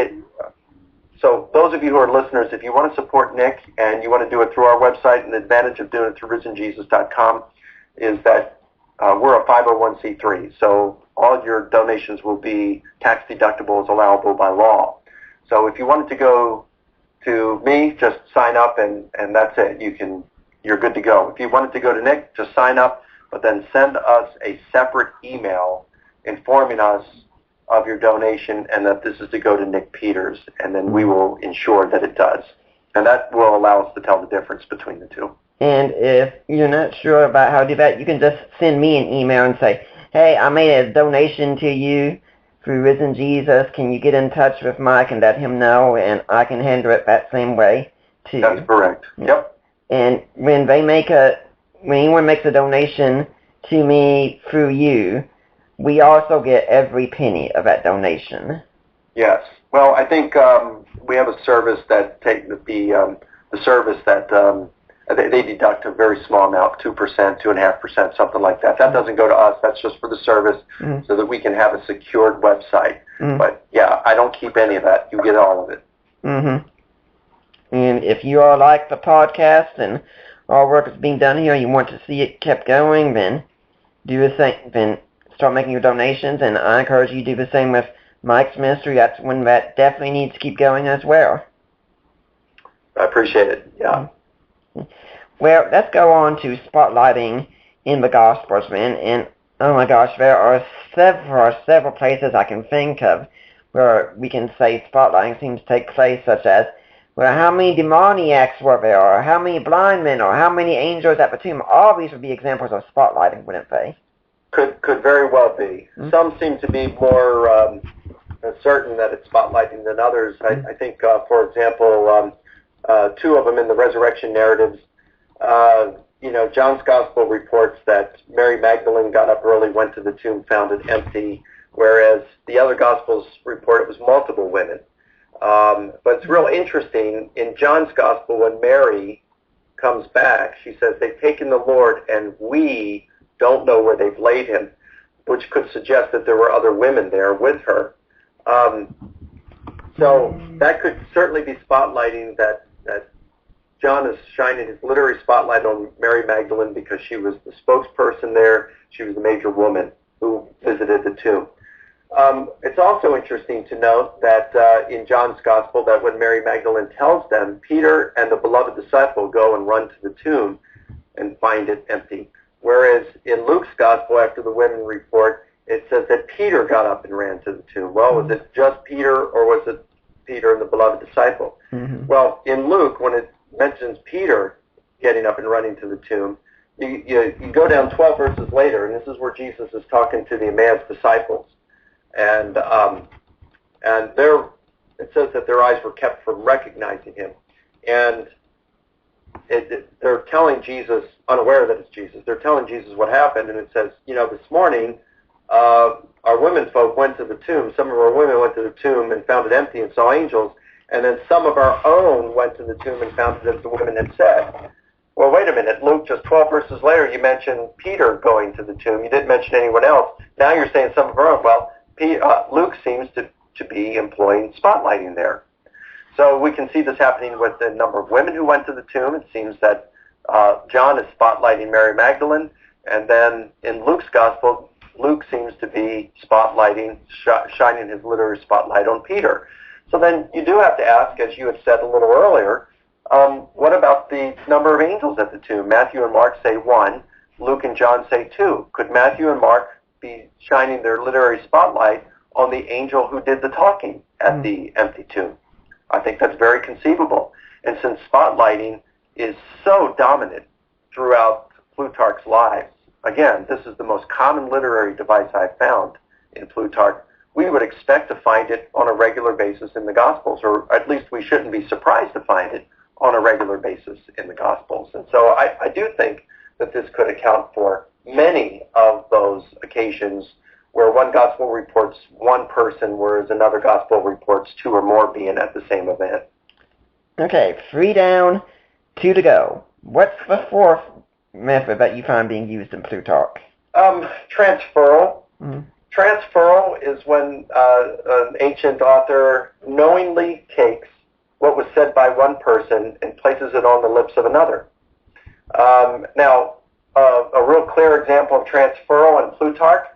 so those of you who are listeners, if you want to support Nick and you want to do it through our website, and the advantage of doing it through risenjesus.com is that we're a 501c3, so all of your donations will be tax deductible as allowable by law. So if you wanted to go to me, just sign up and that's it. You're good to go. If you wanted to go to Nick, just sign up, but then send us a separate email informing us of your donation and that this is to go to Nick Peters, and then we will ensure that it does. And that will allow us to tell the difference between the two. And if you're not sure about how to do that, you can just send me an email and say, hey, I made a donation to you through Risen Jesus. Can you get in touch with Mike and let him know, and I can handle it that same way too. That's correct. Yep. And when anyone makes a donation to me through you, we also get every penny of that donation. Yes. Well, I think we have a service that they deduct a very small amount, 2%, 2.5%, something like that. That doesn't go to us. That's just for the service, so that we can have a secured website. But yeah, I don't keep any of that. You get all of it. And if you all like the podcast and our work is being done here, and you want to see it kept going, then do the same. Then start making your donations, and I encourage you to do the same with Mike's ministry. That's one that definitely needs to keep going as well. I appreciate it. Yeah. Well, let's go on to spotlighting in the Gospels, man. And oh my gosh, there are several places I can think of where we can say spotlighting seems to take place, such as, well, how many demoniacs were there, or how many blind men, or how many angels at the tomb. All these would be examples of spotlighting, wouldn't they? Could very well be. Some seem to be more certain that it's spotlighting than others. I think, for example, two of them in the resurrection narratives. John's Gospel reports that Mary Magdalene got up early, went to the tomb, found it empty, whereas the other Gospels report it was multiple women. But it's real interesting. In John's Gospel, when Mary comes back, she says, they've taken the Lord and we don't know where they've laid him, which could suggest that there were other women there with her. So that could certainly be spotlighting that John is shining his literary spotlight on Mary Magdalene because she was the spokesperson there. She was a major woman. who visited the tomb. It's also interesting to note that in John's Gospel that when Mary Magdalene tells them, Peter and the beloved disciple go and run to the tomb and find it empty. Whereas in Luke's Gospel, after the women report, it says that Peter got up and ran to the tomb. Well, was it just Peter, or was it Peter and the beloved disciple? Mm-hmm. Well, in Luke, when it mentions Peter getting up and running to the tomb, you go down 12 verses later, and this is where Jesus is talking to the Emmaus disciples. And there, it says that their eyes were kept from recognizing him. And they're telling Jesus, unaware that it's Jesus, they're telling Jesus what happened, and it says, this morning, our women folk went to the tomb. Some of our women went to the tomb and found it empty and saw angels, and then some of our own went to the tomb and found it as the women had said. Well, wait a minute, Luke, just 12 verses later, you mentioned Peter going to the tomb. You didn't mention anyone else. Now you're saying some of our own. Well, Luke seems to be employing spotlighting there. So we can see this happening with the number of women who went to the tomb. It seems that John is spotlighting Mary Magdalene, and then in Luke's Gospel, Luke seems to be spotlighting, shining his literary spotlight on Peter. So then you do have to ask, as you had said a little earlier, what about the number of angels at the tomb? Matthew and Mark say 1, Luke and John say 2. Could Matthew and Mark be shining their literary spotlight on the angel who did the talking at the empty tomb? I think that's very conceivable. And since spotlighting is so dominant throughout Plutarch's lives, again, this is the most common literary device I've found in Plutarch, we would expect to find it on a regular basis in the Gospels, or at least we shouldn't be surprised to find it on a regular basis in the Gospels. And so I do think that this could account for many of those occasions where one Gospel reports one person, whereas another Gospel reports 2 or more being at the same event. Okay, 3 down, 2 to go. What's the 4th method that you find being used in Plutarch? Transferal. Mm-hmm. Transferal is when an ancient author knowingly takes what was said by one person and places it on the lips of another. Now, a real clear example of transferal in Plutarch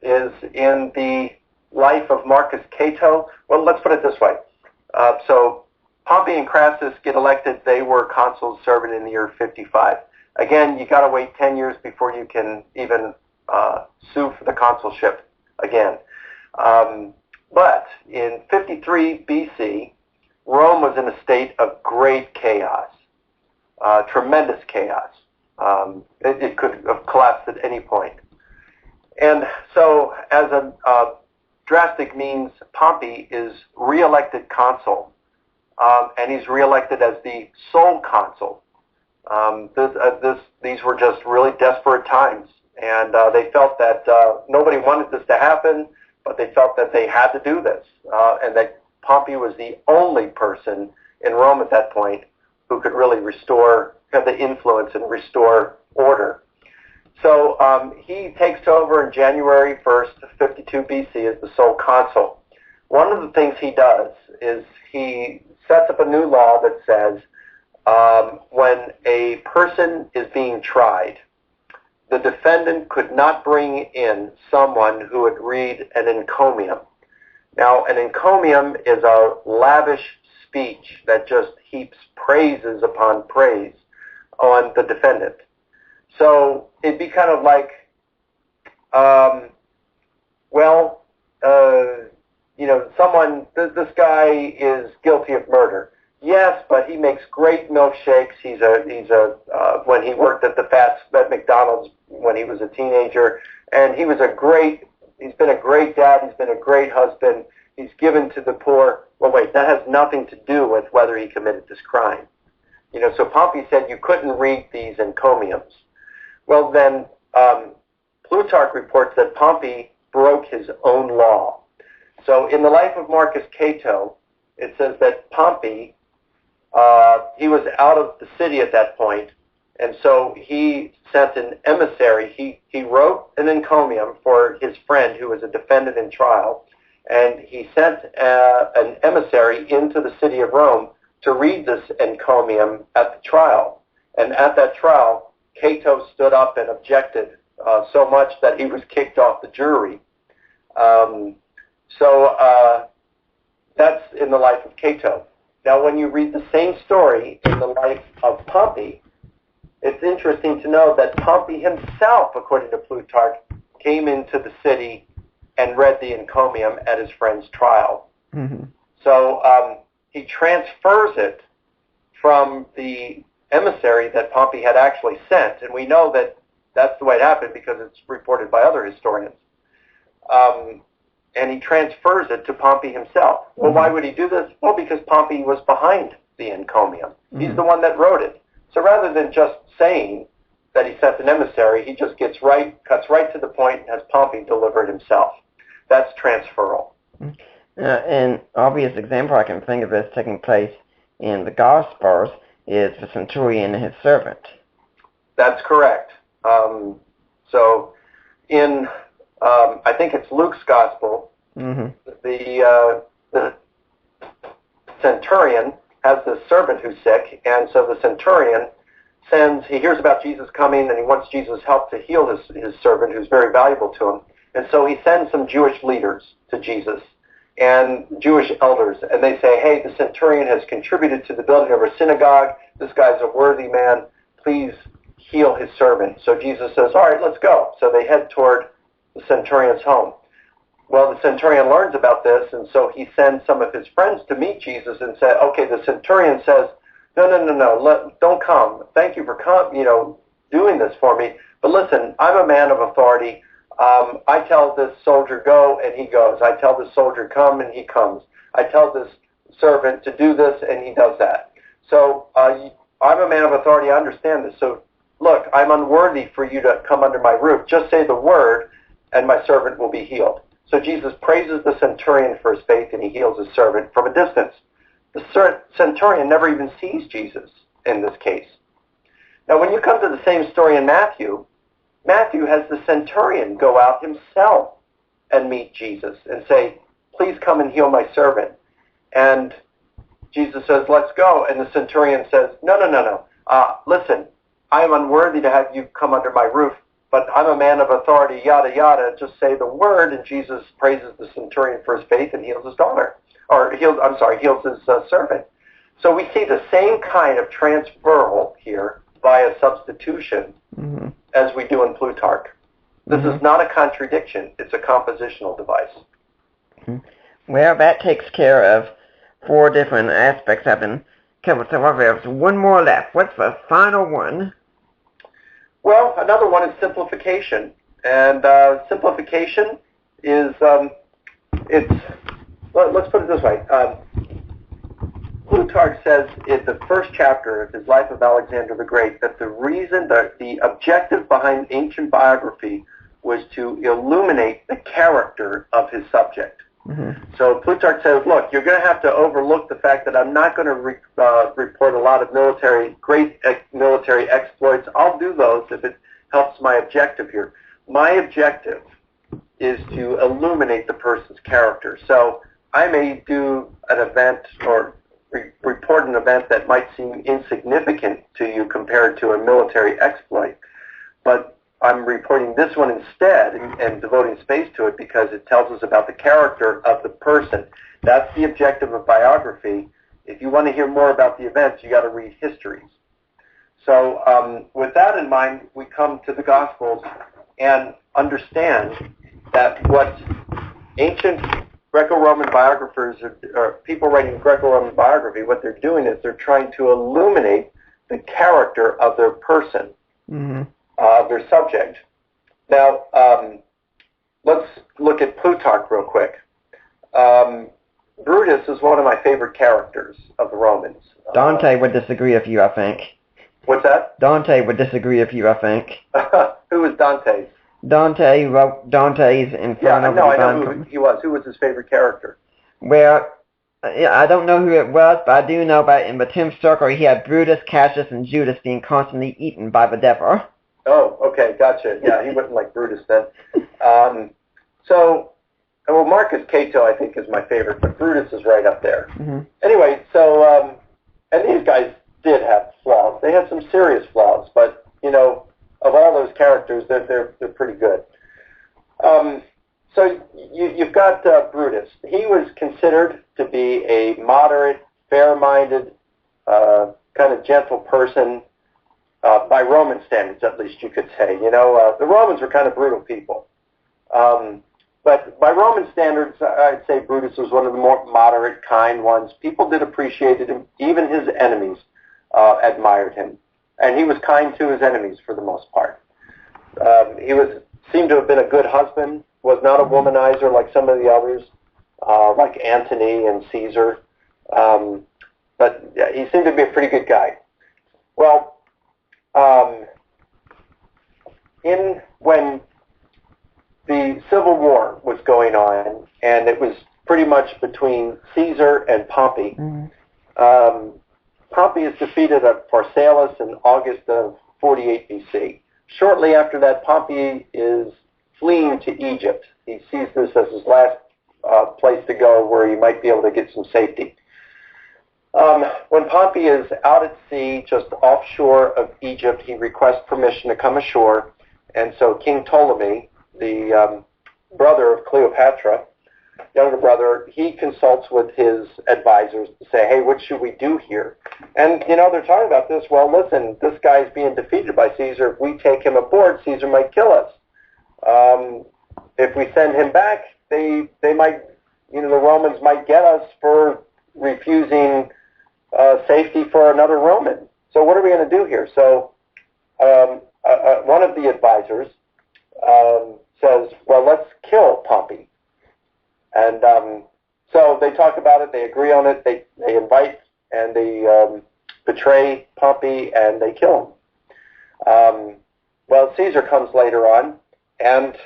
is in the life of Marcus Cato. Well, let's put it this way. So Pompey and Crassus get elected. They were consuls serving in the year 55. Again, you got to wait 10 years before you can even sue for the consulship again. But in 53 BC, Rome was in a state of great chaos, tremendous chaos. It could have collapsed at any point. And so as a drastic means, Pompey is re-elected consul, and he's re-elected as the sole consul. These were just really desperate times, and they felt that nobody wanted this to happen, but they felt that they had to do this, and that Pompey was the only person in Rome at that point who could really have the influence and restore order. So he takes over in January 1st, 52 BC as the sole consul. One of the things he does is he sets up a new law that says when a person is being tried, the defendant could not bring in someone who would read an encomium. Now, an encomium is a lavish speech that just heaps praises upon praise on the defendant. So it'd be kind of like, this guy is guilty of murder. Yes, but he makes great milkshakes. When he worked at at McDonald's when he was a teenager, and he's been a great dad, he's been a great husband, he's given to the poor. Well, wait, that has nothing to do with whether he committed this crime. So Pompey said you couldn't read these encomiums. Well, then Plutarch reports that Pompey broke his own law. So in the life of Marcus Cato, it says that Pompey, he was out of the city at that point, and so he sent an emissary. He wrote an encomium for his friend who was a defendant in trial, and he sent an emissary into the city of Rome to read this encomium at the trial. And at that trial, Cato stood up and objected so much that he was kicked off the jury. That's in the life of Cato. Now, when you read the same story in the life of Pompey, it's interesting to know that Pompey himself, according to Plutarch, came into the city and read the encomium at his friend's trial. Mm-hmm. So he transfers it from the emissary that Pompey had actually sent, and we know that that's the way it happened because it's reported by other historians. And he transfers it to Pompey himself. Well, why would he do this? Well, because Pompey was behind the encomium. He's the one that wrote it. So rather than just saying that he sent an emissary, he just cuts right to the point and has Pompey deliver it himself. That's transferal. An obvious example I can think of as taking place in the Gospels is the centurion and his servant. That's correct. So in, I think it's Luke's Gospel, the centurion has this servant who's sick, and so the centurion he hears about Jesus coming, and he wants Jesus' help to heal his servant who's very valuable to him. And so he sends some Jewish leaders to Jesus and Jewish elders, and they say, hey, the centurion has contributed to the building of our synagogue. This guy's a worthy man. Please heal his servant. So Jesus says, all right, let's go. So they head toward the centurion's home. Well, the centurion learns about this, and so he sends some of his friends to meet Jesus and say, okay, the centurion says, no, don't come. Thank you for doing this for me. But listen, I'm a man of authority. I tell this soldier go, and he goes. I tell this soldier come, and he comes. I tell this servant to do this, and he does that. So I'm a man of authority. I understand this. So look, I'm unworthy for you to come under my roof. Just say the word, and my servant will be healed. So Jesus praises the centurion for his faith, and he heals his servant from a distance. The centurion never even sees Jesus in this case. Now, when you come to the same story in Matthew has the centurion go out himself and meet Jesus and say, please come and heal my servant. And Jesus says, let's go. And the centurion says, no. Listen, I am unworthy to have you come under my roof, but I'm a man of authority, yada, yada. Just say the word, and Jesus praises the centurion for his faith and heals his daughter. Heals his servant. So we see the same kind of transferal here via substitution as we do in Plutarch. This is not a contradiction. It's a compositional device. Well, that takes care of 4 different aspects I've been covered. So there's one more left. What's the final one? Well, another one is simplification. And simplification is, let's put it this way. Plutarch says in the first chapter of his Life of Alexander the Great that the reason, the objective behind ancient biography was to illuminate the character of his subject. So Plutarch says, look, you're going to have to overlook the fact that I'm not going to report a lot of great military exploits. I'll do those if it helps my objective here. My objective is to illuminate the person's character. So I may do an event or report an event that might seem insignificant to you compared to a military exploit, but I'm reporting this one instead and devoting space to it because it tells us about the character of the person. That's the objective of biography. If you want to hear more about the events, you got to read histories. So with that in mind, we come to the Gospels and understand that what ancient Greco-Roman biographers or people writing Greco-Roman biography, what they're doing is they're trying to illuminate the character of their person, their subject. Now, let's look at Plutarch real quick. Brutus is one of my favorite characters of the Romans. Dante would disagree with you, I think. What's that? Dante would disagree with you, I think. Who was Dante? Dante wrote Dante's Inferno. Yeah, I know who he was. Who was his favorite character? Well, I don't know who it was, but I do know that in the 10th circle he had Brutus, Cassius, and Judas being constantly eaten by the devil. Oh, okay, gotcha. Yeah, he wasn't like Brutus then. Well, Marcus Cato, I think, is my favorite, but Brutus is right up there. Anyway, so, and these guys did have flaws. They had some serious flaws, but, of all those characters. They're pretty good. So you've got Brutus. He was considered to be a moderate, fair-minded, kind of gentle person by Roman standards, at least you could say. The Romans were kind of brutal people. But by Roman standards, I'd say Brutus was one of the more moderate, kind ones. People did appreciate him. Even his enemies admired him. And he was kind to his enemies for the most part. He seemed to have been a good husband, was not a womanizer like some of the others, like Antony and Caesar. But yeah, he seemed to be a pretty good guy. Well, when the Civil War was going on, and it was pretty much between Caesar and Pompey, Pompey is defeated at Pharsalus in August of 48 BC. Shortly after that, Pompey is fleeing to Egypt. He sees this as his last place to go where he might be able to get some safety. When Pompey is out at sea, just offshore of Egypt, he requests permission to come ashore. And so King Ptolemy, the brother of Cleopatra, younger brother, he consults with his advisors to say, hey, what should we do here? And, they're talking about this. Well, listen, this guy's being defeated by Caesar. If we take him aboard, Caesar might kill us. If we send him back, they might, the Romans might get us for refusing safety for another Roman. So what are we going to do here? So one of the advisors says, well, let's kill Pompey. And so they talk about it, they agree on it, they invite and they betray Pompey and they kill him. Well, Caesar comes later on, and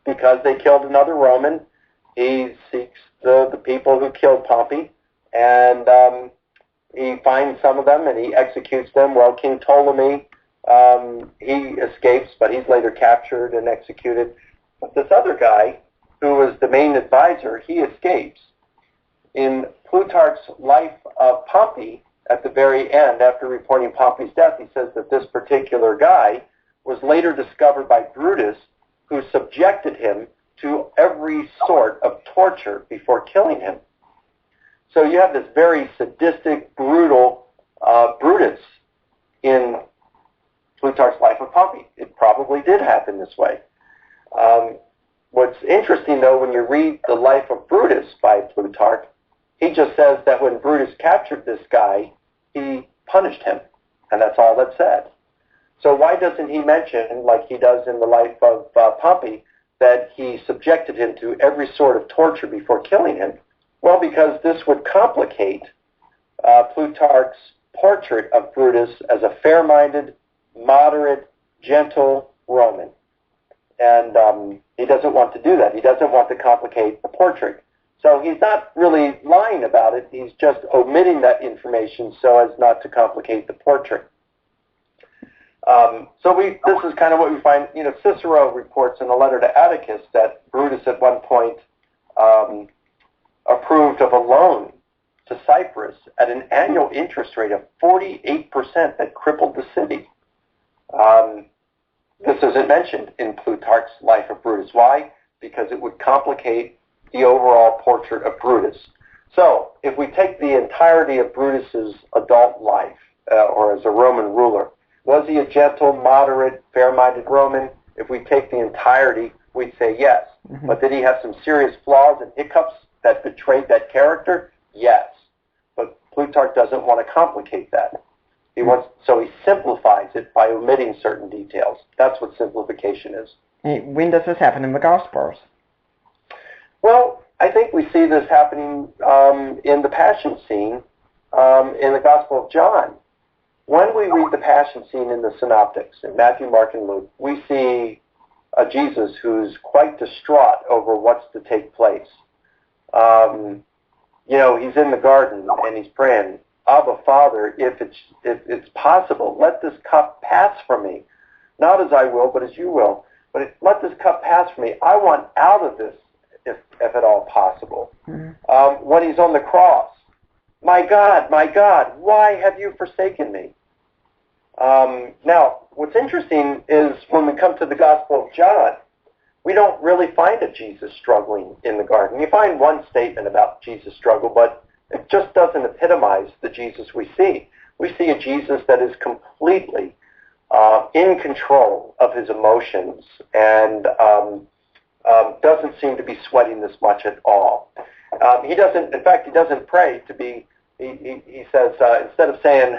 because they killed another Roman, he seeks the people who killed Pompey, and he finds some of them and he executes them. Well, King Ptolemy, he escapes, but he's later captured and executed. But this other guy, who was the main advisor, he escapes. In Plutarch's Life of Pompey, at the very end, after reporting Pompey's death, he says that this particular guy was later discovered by Brutus, who subjected him to every sort of torture before killing him. So you have this very sadistic, brutal Brutus in Plutarch's Life of Pompey. It probably did happen this way. What's interesting, though, when you read the Life of Brutus by Plutarch, he just says that when Brutus captured this guy, he punished him, and that's all that's said. So why doesn't he mention, like he does in the Life of Pompey, that he subjected him to every sort of torture before killing him? Well, because this would complicate Plutarch's portrait of Brutus as a fair-minded, moderate, gentle Roman. And he doesn't want to do that. He doesn't want to complicate the portrait. So he's not really lying about it. He's just omitting that information so as not to complicate the portrait. This is kind of what we find. Cicero reports in a letter to Atticus that Brutus at one point approved of a loan to Cyprus at an annual interest rate of 48% that crippled the city. This isn't mentioned in Plutarch's Life of Brutus. Why? Because it would complicate the overall portrait of Brutus. So, if we take the entirety of Brutus's adult life, or as a Roman ruler, was he a gentle, moderate, fair-minded Roman? If we take the entirety, we'd say yes. Mm-hmm. But did he have some serious flaws and hiccups that betrayed that character? Yes. But Plutarch doesn't want to complicate that. So he simplifies it by omitting certain details. That's what simplification is. When does this happen in the Gospels? Well, I think we see this happening in the Passion scene in the Gospel of John. When we read the Passion scene in the Synoptics, in Matthew, Mark, and Luke, we see a Jesus who's quite distraught over what's to take place. He's in the garden and he's praying, Abba, Father, if it's possible, let this cup pass from me. Not as I will, but as you will. But let this cup pass from me. I want out of this, if at all possible. Mm-hmm. When he's on the cross, my God, why have you forsaken me? Now, what's interesting is when we come to the Gospel of John, we don't really find a Jesus struggling in the garden. You find one statement about Jesus' struggle, but it just doesn't epitomize the Jesus we see. We see a Jesus that is completely in control of his emotions and doesn't seem to be sweating this much at all. He doesn't pray to be, he says, instead of saying,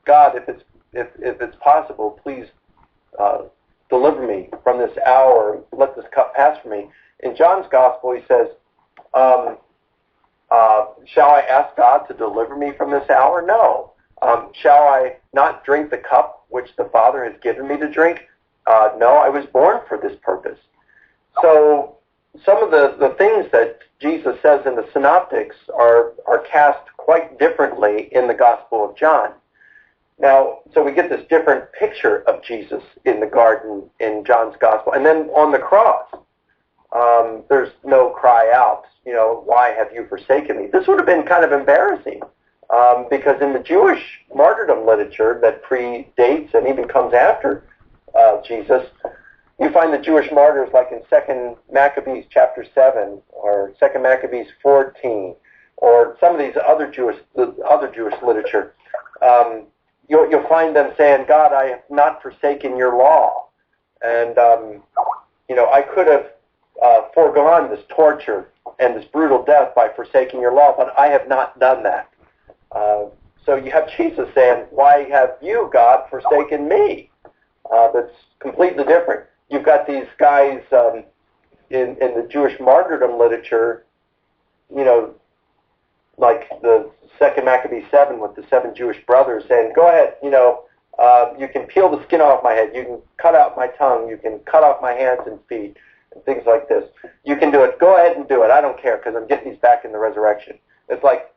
God, if it's possible, please deliver me from this hour, let this cup pass from me. In John's Gospel, he says, shall I ask God to deliver me from this hour? No. Shall I not drink the cup which the Father has given me to drink? No, I was born for this purpose. So some of the things that Jesus says in the Synoptics are cast quite differently in the Gospel of John. Now, so we get this different picture of Jesus in the garden in John's Gospel. And then on the cross, there's no cry out, why have you forsaken me? This would have been kind of embarrassing because in the Jewish martyrdom literature that predates and even comes after Jesus, you find the Jewish martyrs like in 2 Maccabees chapter 7 or 2 Maccabees 14 or some of these other Jewish literature. You'll find them saying, God, I have not forsaken your law. And, I could have foregone this torture and this brutal death by forsaking your law, but I have not done that. So you have Jesus saying, why have you, God, forsaken me? That's completely different. You've got these guys in the Jewish martyrdom literature, like the 2 Maccabees 7 with the 7 Jewish brothers saying, go ahead, you can peel the skin off my head, you can cut out my tongue, you can cut off my hands and feet, and things like this. You can do it. Go ahead and do it. I don't care because I'm getting these back in the resurrection. It's like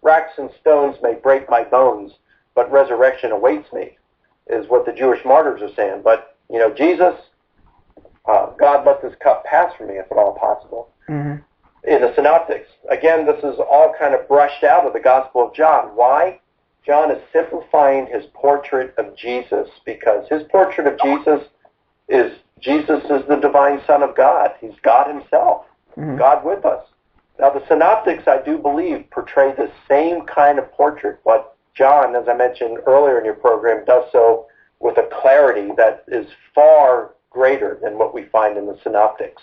racks and stones may break my bones, but resurrection awaits me, is what the Jewish martyrs are saying. But, Jesus, God, let this cup pass from me if at all possible. Mm-hmm. In the Synoptics, again, this is all kind of brushed out of the Gospel of John. Why? John is simplifying his portrait of Jesus because his portrait of Jesus is the divine Son of God. He's God himself, God with us. Now, the Synoptics, I do believe, portray the same kind of portrait, but John, as I mentioned earlier in your program, does so with a clarity that is far greater than what we find in the Synoptics.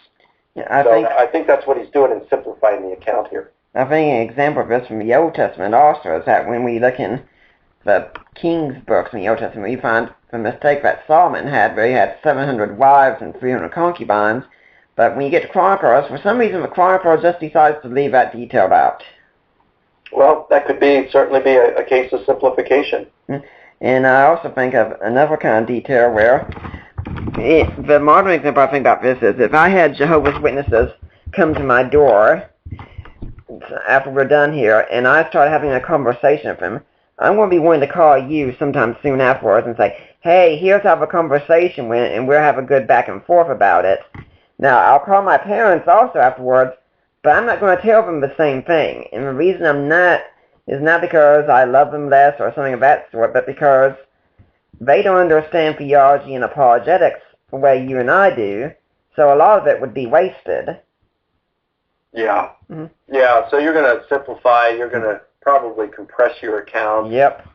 Yeah, I think that's what he's doing in simplifying the account here. I think an example of this from the Old Testament also is that when we look in the King's books in the Old Testament, we find the mistake that Solomon had, where he had 700 wives and 300 concubines. But when you get to Chronicles, for some reason the Chronicles just decides to leave that detailed out. Well, that could certainly be a case of simplification. And I also think of another kind of detail where the modern example I think about this is if I had Jehovah's Witnesses come to my door after we're done here and I start having a conversation with them, I'm going to be willing to call you sometime soon afterwards and say, hey, here's how the conversation went and we'll have a good back and forth about it. Now, I'll call my parents also afterwards, but I'm not going to tell them the same thing. And the reason I'm not is not because I love them less or something of that sort, but because they don't understand theology and apologetics the way you and I do, so a lot of it would be wasted. Yeah. Mm-hmm. Yeah, so you're going to simplify, you're going to probably compress your account. Yep.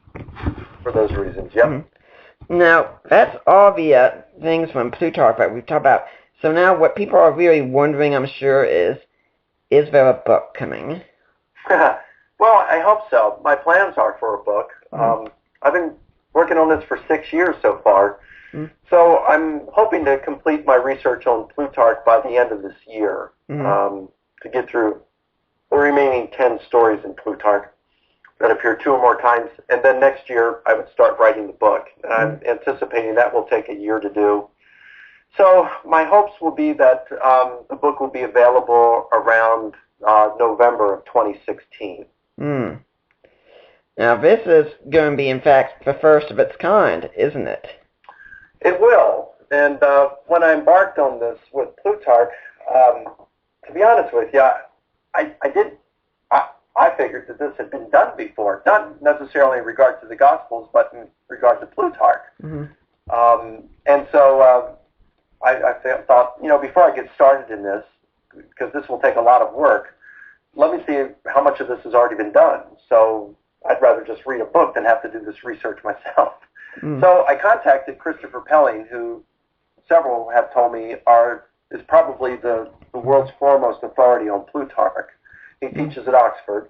For those reasons, yep. Mm-hmm. Now, that's all the things from Plutarch that we've talked about. So now what people are really wondering, I'm sure, is there a book coming? Well, I hope so. My plans are for a book. Mm-hmm. I've been working on this for 6 years so far. Mm-hmm. So I'm hoping to complete my research on Plutarch by the end of this year, to get through the remaining 10 stories in Plutarch that appear 2 or more times. And then next year I would start writing the book. And I'm anticipating that will take a year to do. So my hopes will be that the book will be available around November of 2016. Now this is going to be, in fact, the first of its kind, isn't it? It will. And when I embarked on this with Plutarch, to be honest with you, I I figured that this had been done before, not necessarily in regard to the Gospels, but in regard to Plutarch. Mm-hmm. And so I thought, before I get started in this, because this will take a lot of work, let me see how much of this has already been done. So I'd rather just read a book than have to do this research myself. Mm. So I contacted Christopher Pelling, who several have told me is probably the world's foremost authority on Plutarch. He teaches at Oxford.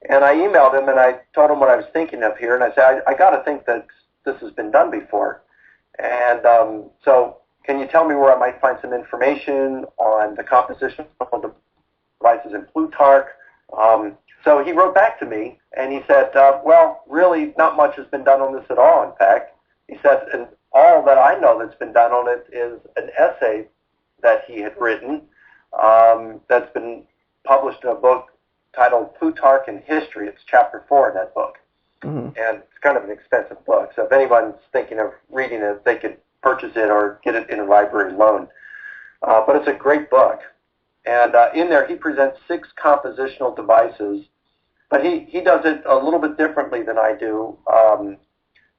And I emailed him and I told him what I was thinking of here. And I said, I got to think that this has been done before. And so can you tell me where I might find some information on the composition of the devices in Plutarch? So he wrote back to me and he said, well, really not much has been done on this at all, in fact. He said, and all that I know that's been done on it is an essay that he had written that's been published in a book titled Plutarch in History. It's chapter 4 in that book. Mm-hmm. And it's kind of an expensive book. So if anyone's thinking of reading it, they could purchase it or get it in a library loan. But it's a great book. And in there he presents 6 compositional devices. But he does it a little bit differently than I do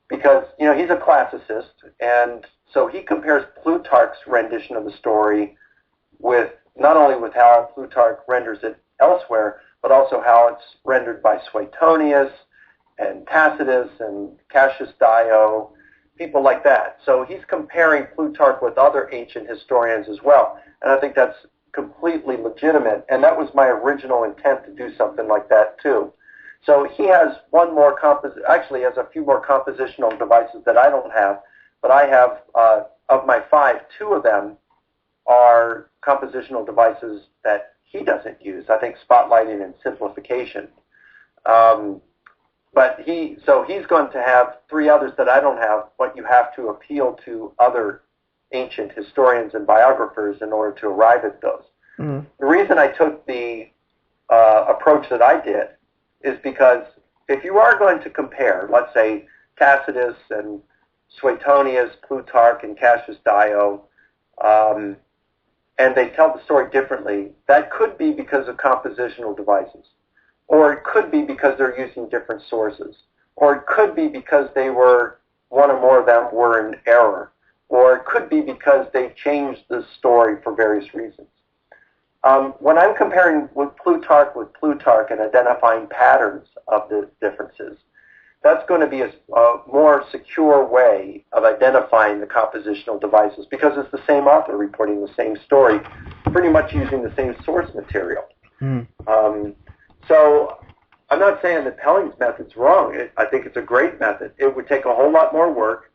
because, he's a classicist. And so he compares Plutarch's rendition of the story with not only with how Plutarch renders it elsewhere, but also how it's rendered by Suetonius and Tacitus and Cassius Dio, people like that. So he's comparing Plutarch with other ancient historians as well. And I think that's completely legitimate. And that was my original intent to do something like that too. So he has actually has a few more compositional devices that I don't have, but I have, of my 5, 2 of them are compositional devices that he doesn't use. I think spotlighting and simplification. But he's going to have 3 others that I don't have, but you have to appeal to other ancient historians and biographers in order to arrive at those. Mm-hmm. The reason I took the approach that I did is because if you are going to compare, let's say, Tacitus and Suetonius, Plutarch, and Cassius Dio, and they tell the story differently, that could be because of compositional devices. Or it could be because they're using different sources. Or it could be because one or more of them were in error. Or it could be because they changed the story for various reasons. When I'm comparing with Plutarch and identifying patterns of the differences, that's going to be a more secure way of identifying the compositional devices because it's the same author reporting the same story, pretty much using the same source material. Mm. So I'm not saying that Pelling's method's wrong. I think it's a great method. It would take a whole lot more work.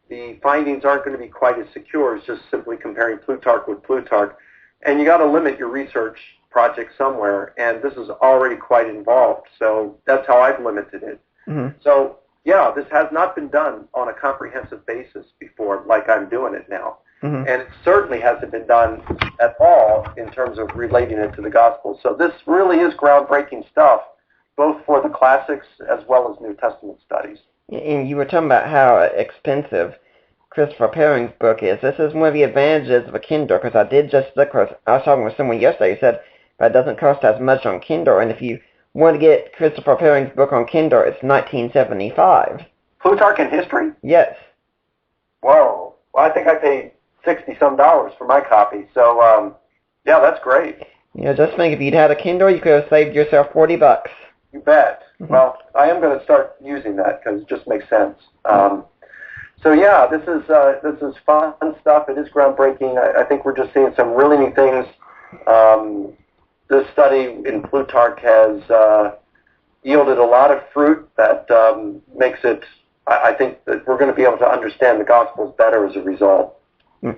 The findings aren't going to be quite as secure as just simply comparing Plutarch with Plutarch. And you got to limit your research project somewhere, and this is already quite involved. So that's how I've limited it. Mm-hmm. So, yeah, this has not been done on a comprehensive basis before, like I'm doing it now. Mm-hmm. And it certainly hasn't been done at all in terms of relating it to the Gospels. So this really is groundbreaking stuff, both for the classics as well as New Testament studies. And you were talking about how expensive Christopher Perring's book is. This is one of the advantages of a Kindle, because I did just look, I was talking with someone yesterday who said that it doesn't cost as much on Kindle, and if you want to get Christopher Perring's book on Kindle, it's $19.75. Plutarch in History? Yes. Whoa. Well, I think I paid $60-some for my copy. So, yeah, that's great. Just think, if you'd had a Kindle, you could have saved yourself $40. You bet. Mm-hmm. Well, I am going to start using that because it just makes sense. So yeah, this is fun stuff. It is groundbreaking. I think we're just seeing some really neat things. This study in Plutarch has yielded a lot of fruit that makes it. I think that we're going to be able to understand the Gospels better as a result. And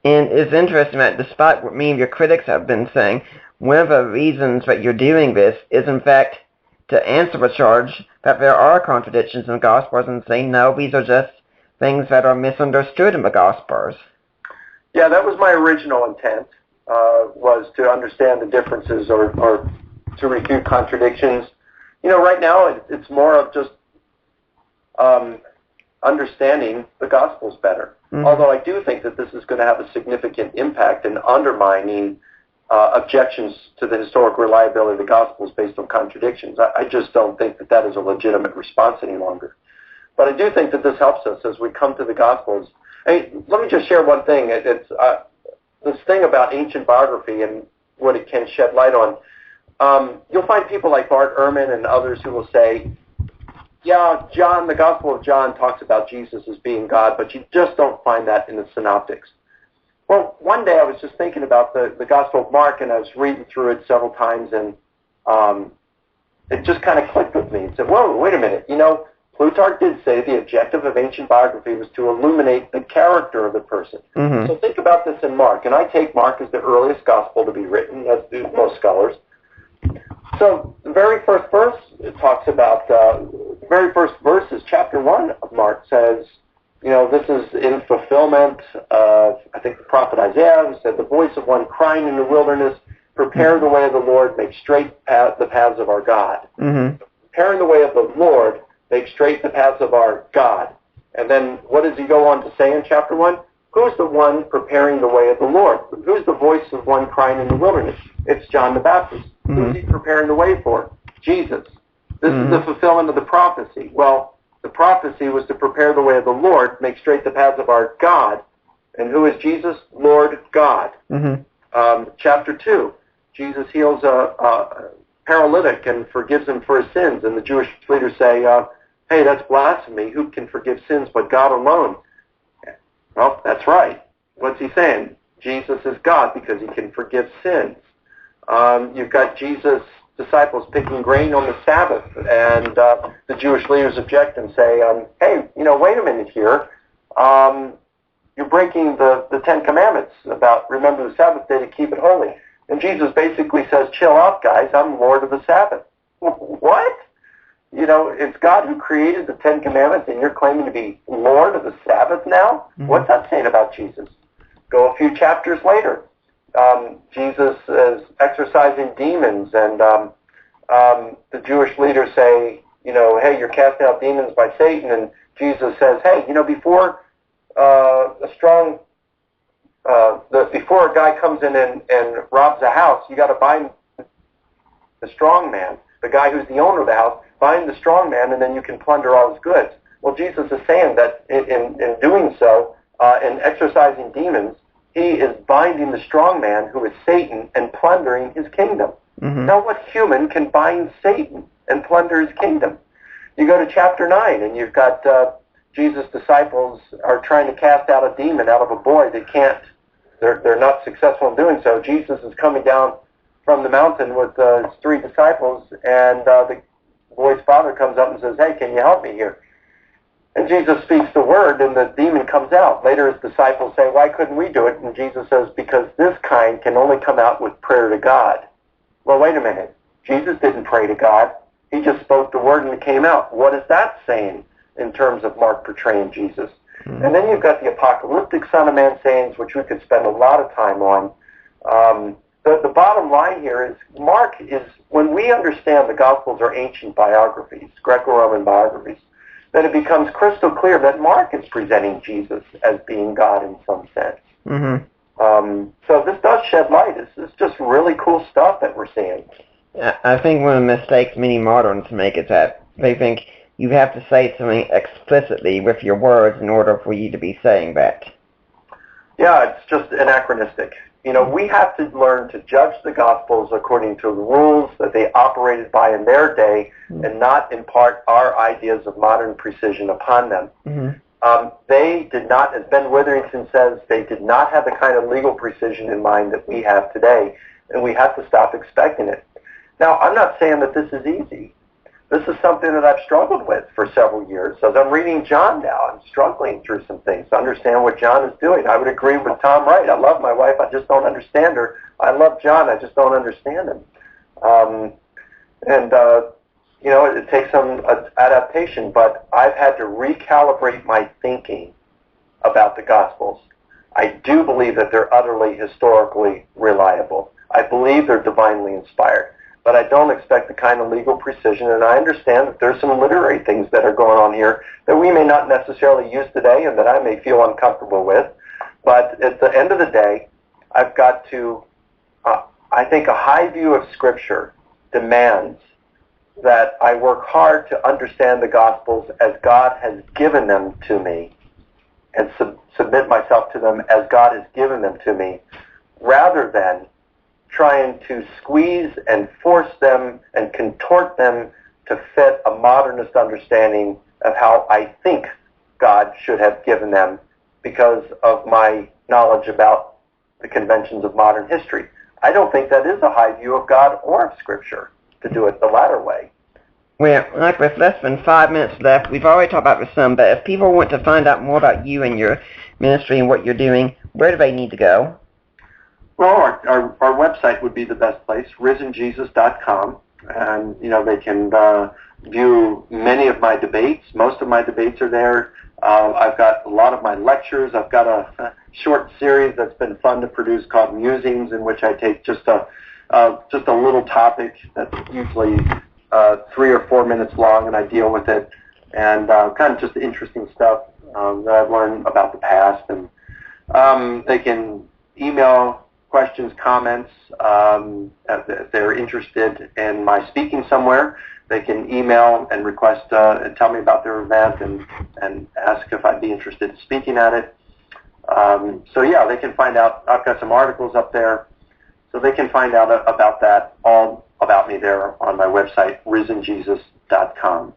it's interesting that despite what many of your critics have been saying, one of the reasons that you're doing this is in fact to answer the charge that there are contradictions in the Gospels and say, no, these are just things that are misunderstood in the Gospels. Yeah, that was my original intent, was to understand the differences or to refute contradictions. Right now it's more of just understanding the Gospels better. Mm-hmm. Although I do think that this is going to have a significant impact in undermining objections to the historic reliability of the Gospels based on contradictions. I just don't think that that is a legitimate response any longer. But I do think that this helps us as we come to the Gospels. Hey, let me just share one thing. It's this thing about ancient biography and what it can shed light on. You'll find people like Bart Ehrman and others who will say, yeah, John, the Gospel of John talks about Jesus as being God, but you just don't find that in the Synoptics. Well, one day I was just thinking about the Gospel of Mark, and I was reading through it several times, and it just kind of clicked with me and said, whoa, wait a minute. You know, Plutarch did say the objective of ancient biography was to illuminate the character of the person. Mm-hmm. So think about this in Mark, and I take Mark as the earliest Gospel to be written, as do most scholars. So the very first verse it talks about, the very first verse is chapter 1 of Mark says, you know, this is in fulfillment of, I think, the prophet Isaiah, who said, the voice of one crying in the wilderness, prepare the way of the Lord, make straight the paths of our God. Mm-hmm. Preparing the way of the Lord, make straight the paths of our God. And then what does he go on to say in chapter 1? Who's the one preparing the way of the Lord? Who's the voice of one crying in the wilderness? It's John the Baptist. Mm-hmm. Who's he preparing the way for? Jesus. This is the fulfillment of the prophecy. Well, the prophecy was to prepare the way of the Lord, make straight the paths of our God. And who is Jesus? Lord God. Mm-hmm. Chapter 2, Jesus heals a paralytic and forgives him for his sins. And the Jewish leaders say, hey, that's blasphemy. Who can forgive sins but God alone? Well, that's right. What's he saying? Jesus is God because he can forgive sins. You've got Jesus' disciples picking grain on the Sabbath, and the Jewish leaders object and say, hey, you know, wait a minute here. You're breaking the Ten Commandments about remember the Sabbath day to keep it holy. And Jesus basically says, chill out, guys. I'm Lord of the Sabbath. What? You know, it's God who created the Ten Commandments, and you're claiming to be Lord of the Sabbath now? Mm-hmm. What's that saying about Jesus? Go a few chapters later. Jesus is exorcising demons, and the Jewish leaders say, you know, hey, you're casting out demons by Satan, and Jesus says, hey, you know, before before a guy comes in and robs a house, you got to bind the strong man, the guy who's the owner of the house, bind the strong man, and then you can plunder all his goods. Well, Jesus is saying that in doing so, in exorcising demons, he is binding the strong man, who is Satan, and plundering his kingdom. Mm-hmm. Now, what human can bind Satan and plunder his kingdom? You go to chapter 9, and you've got Jesus' disciples are trying to cast out a demon out of a boy. They can't. They're not successful in doing so. Jesus is coming down from the mountain with his 3 disciples, and the boy's father comes up and says, hey, can you help me here? And Jesus speaks the word, and the demon comes out. Later his disciples say, why couldn't we do it? And Jesus says, because this kind can only come out with prayer to God. Well, wait a minute. Jesus didn't pray to God. He just spoke the word and it came out. What is that saying in terms of Mark portraying Jesus? Mm-hmm. And then you've got the apocalyptic Son of Man sayings, which we could spend a lot of time on. The bottom line here is Mark is, when we understand the Gospels are ancient biographies, Greco-Roman biographies, then it becomes crystal clear that Mark is presenting Jesus as being God in some sense. Mm-hmm. So this does shed light. It's just really cool stuff that we're seeing. I think one of the mistakes many moderns make is that they think you have to say something explicitly with your words in order for you to be saying that. Yeah, it's just anachronistic. You know, we have to learn to judge the Gospels according to the rules that they operated by in their day, and not impart our ideas of modern precision upon them. Mm-hmm. They did not, as Ben Witherington says, they did not have the kind of legal precision in mind that we have today, and we have to stop expecting it. Now, I'm not saying that this is easy. This is something that I've struggled with for several years. As I'm reading John now, I'm struggling through some things to understand what John is doing. I would agree with Tom Wright. I love my wife. I just don't understand her. I love John. I just don't understand him. You know, it takes some adaptation, but I've had to recalibrate my thinking about the Gospels. I do believe that they're utterly historically reliable. I believe they're divinely inspired. But I don't expect the kind of legal precision, and I understand that there's some literary things that are going on here that we may not necessarily use today and that I may feel uncomfortable with. But at the end of the day, I've got to I think a high view of Scripture demands that I work hard to understand the Gospels as God has given them to me and submit myself to them as God has given them to me, rather than trying to squeeze and force them and contort them to fit a modernist understanding of how I think God should have given them because of my knowledge about the conventions of modern history. I don't think that is a high view of God or of Scripture, to do it the latter way. Well, like with less than 5 minutes left, we've already talked about this some, but if people want to find out more about you and your ministry and what you're doing, where do they need to go? Well, our website would be the best place, risenjesus.com, and they can view many of my debates. Most of my debates are there. I've got a lot of my lectures. I've got a short series that's been fun to produce called Musings, in which I take just a little topic that's usually 3 or 4 minutes long, and I deal with it, and kind of just interesting stuff that I've learned about the past. And they can email questions, comments. If they're interested in my speaking somewhere, they can email and request and tell me about their event and ask if I'd be interested in speaking at it. So yeah, they can find out. I've got some articles up there, so they can find out about that, all about me there on my website, risenjesus.com.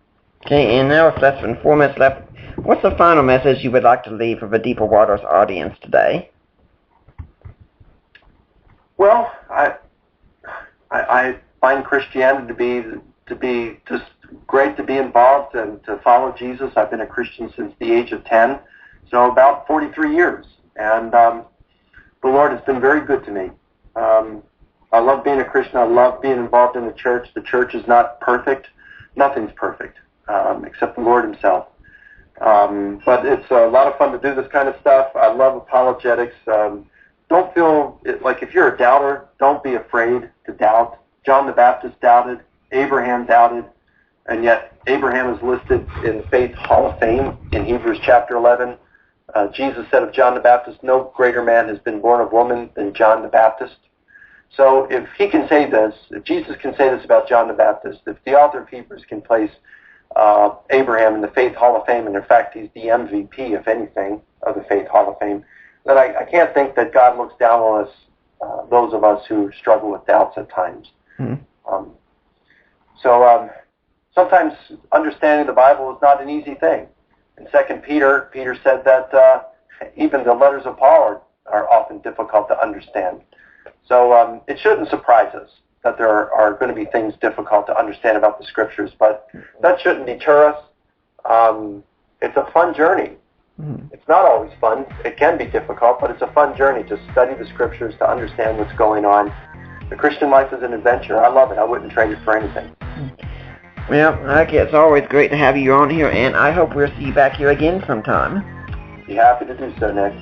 Okay, and now with less than 4 minutes left, what's the final message you would like to leave for the Deeper Waters audience today? Well, I find Christianity to be just great to be involved and to follow Jesus. I've been a Christian since the age of 10, so about 43 years, and the Lord has been very good to me. I love being a Christian. I love being involved in the church. The church is not perfect. Nothing's perfect, except the Lord himself. But it's a lot of fun to do this kind of stuff. I love apologetics. Don't feel like if you're a doubter, don't be afraid to doubt. John the Baptist doubted. Abraham doubted. And yet Abraham is listed in the Faith Hall of Fame in Hebrews chapter 11. Jesus said of John the Baptist, no greater man has been born of woman than John the Baptist. So if he can say this, if Jesus can say this about John the Baptist, if the author of Hebrews can place Abraham in the Faith Hall of Fame, and in fact he's the MVP, if anything, of the Faith Hall of Fame, then I can't think that God looks down on us, those of us who struggle with doubts at times. Mm-hmm. Sometimes understanding the Bible is not an easy thing. In 2 Peter, Peter said that even the letters of Paul are often difficult to understand. So it shouldn't surprise us that there are going to be things difficult to understand about the Scriptures, but that shouldn't deter us. It's a fun journey. It's not always fun. It can be difficult, but it's a fun journey to study the Scriptures, to understand what's going on. The Christian life is an adventure. I love it. I wouldn't trade it for anything. Well, okay, it's always great to have you on here, and I hope we'll see you back here again sometime. Be happy to do so, Nick.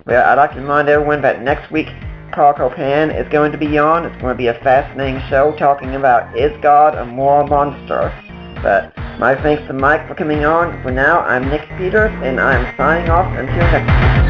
Well, I'd like to remind everyone that next week, Carl Copan is going to be on. It's going to be a fascinating show talking about, is God a moral monster? But my thanks to Mike for coming on. For now, I'm Nick Peters, and I'm signing off until next week.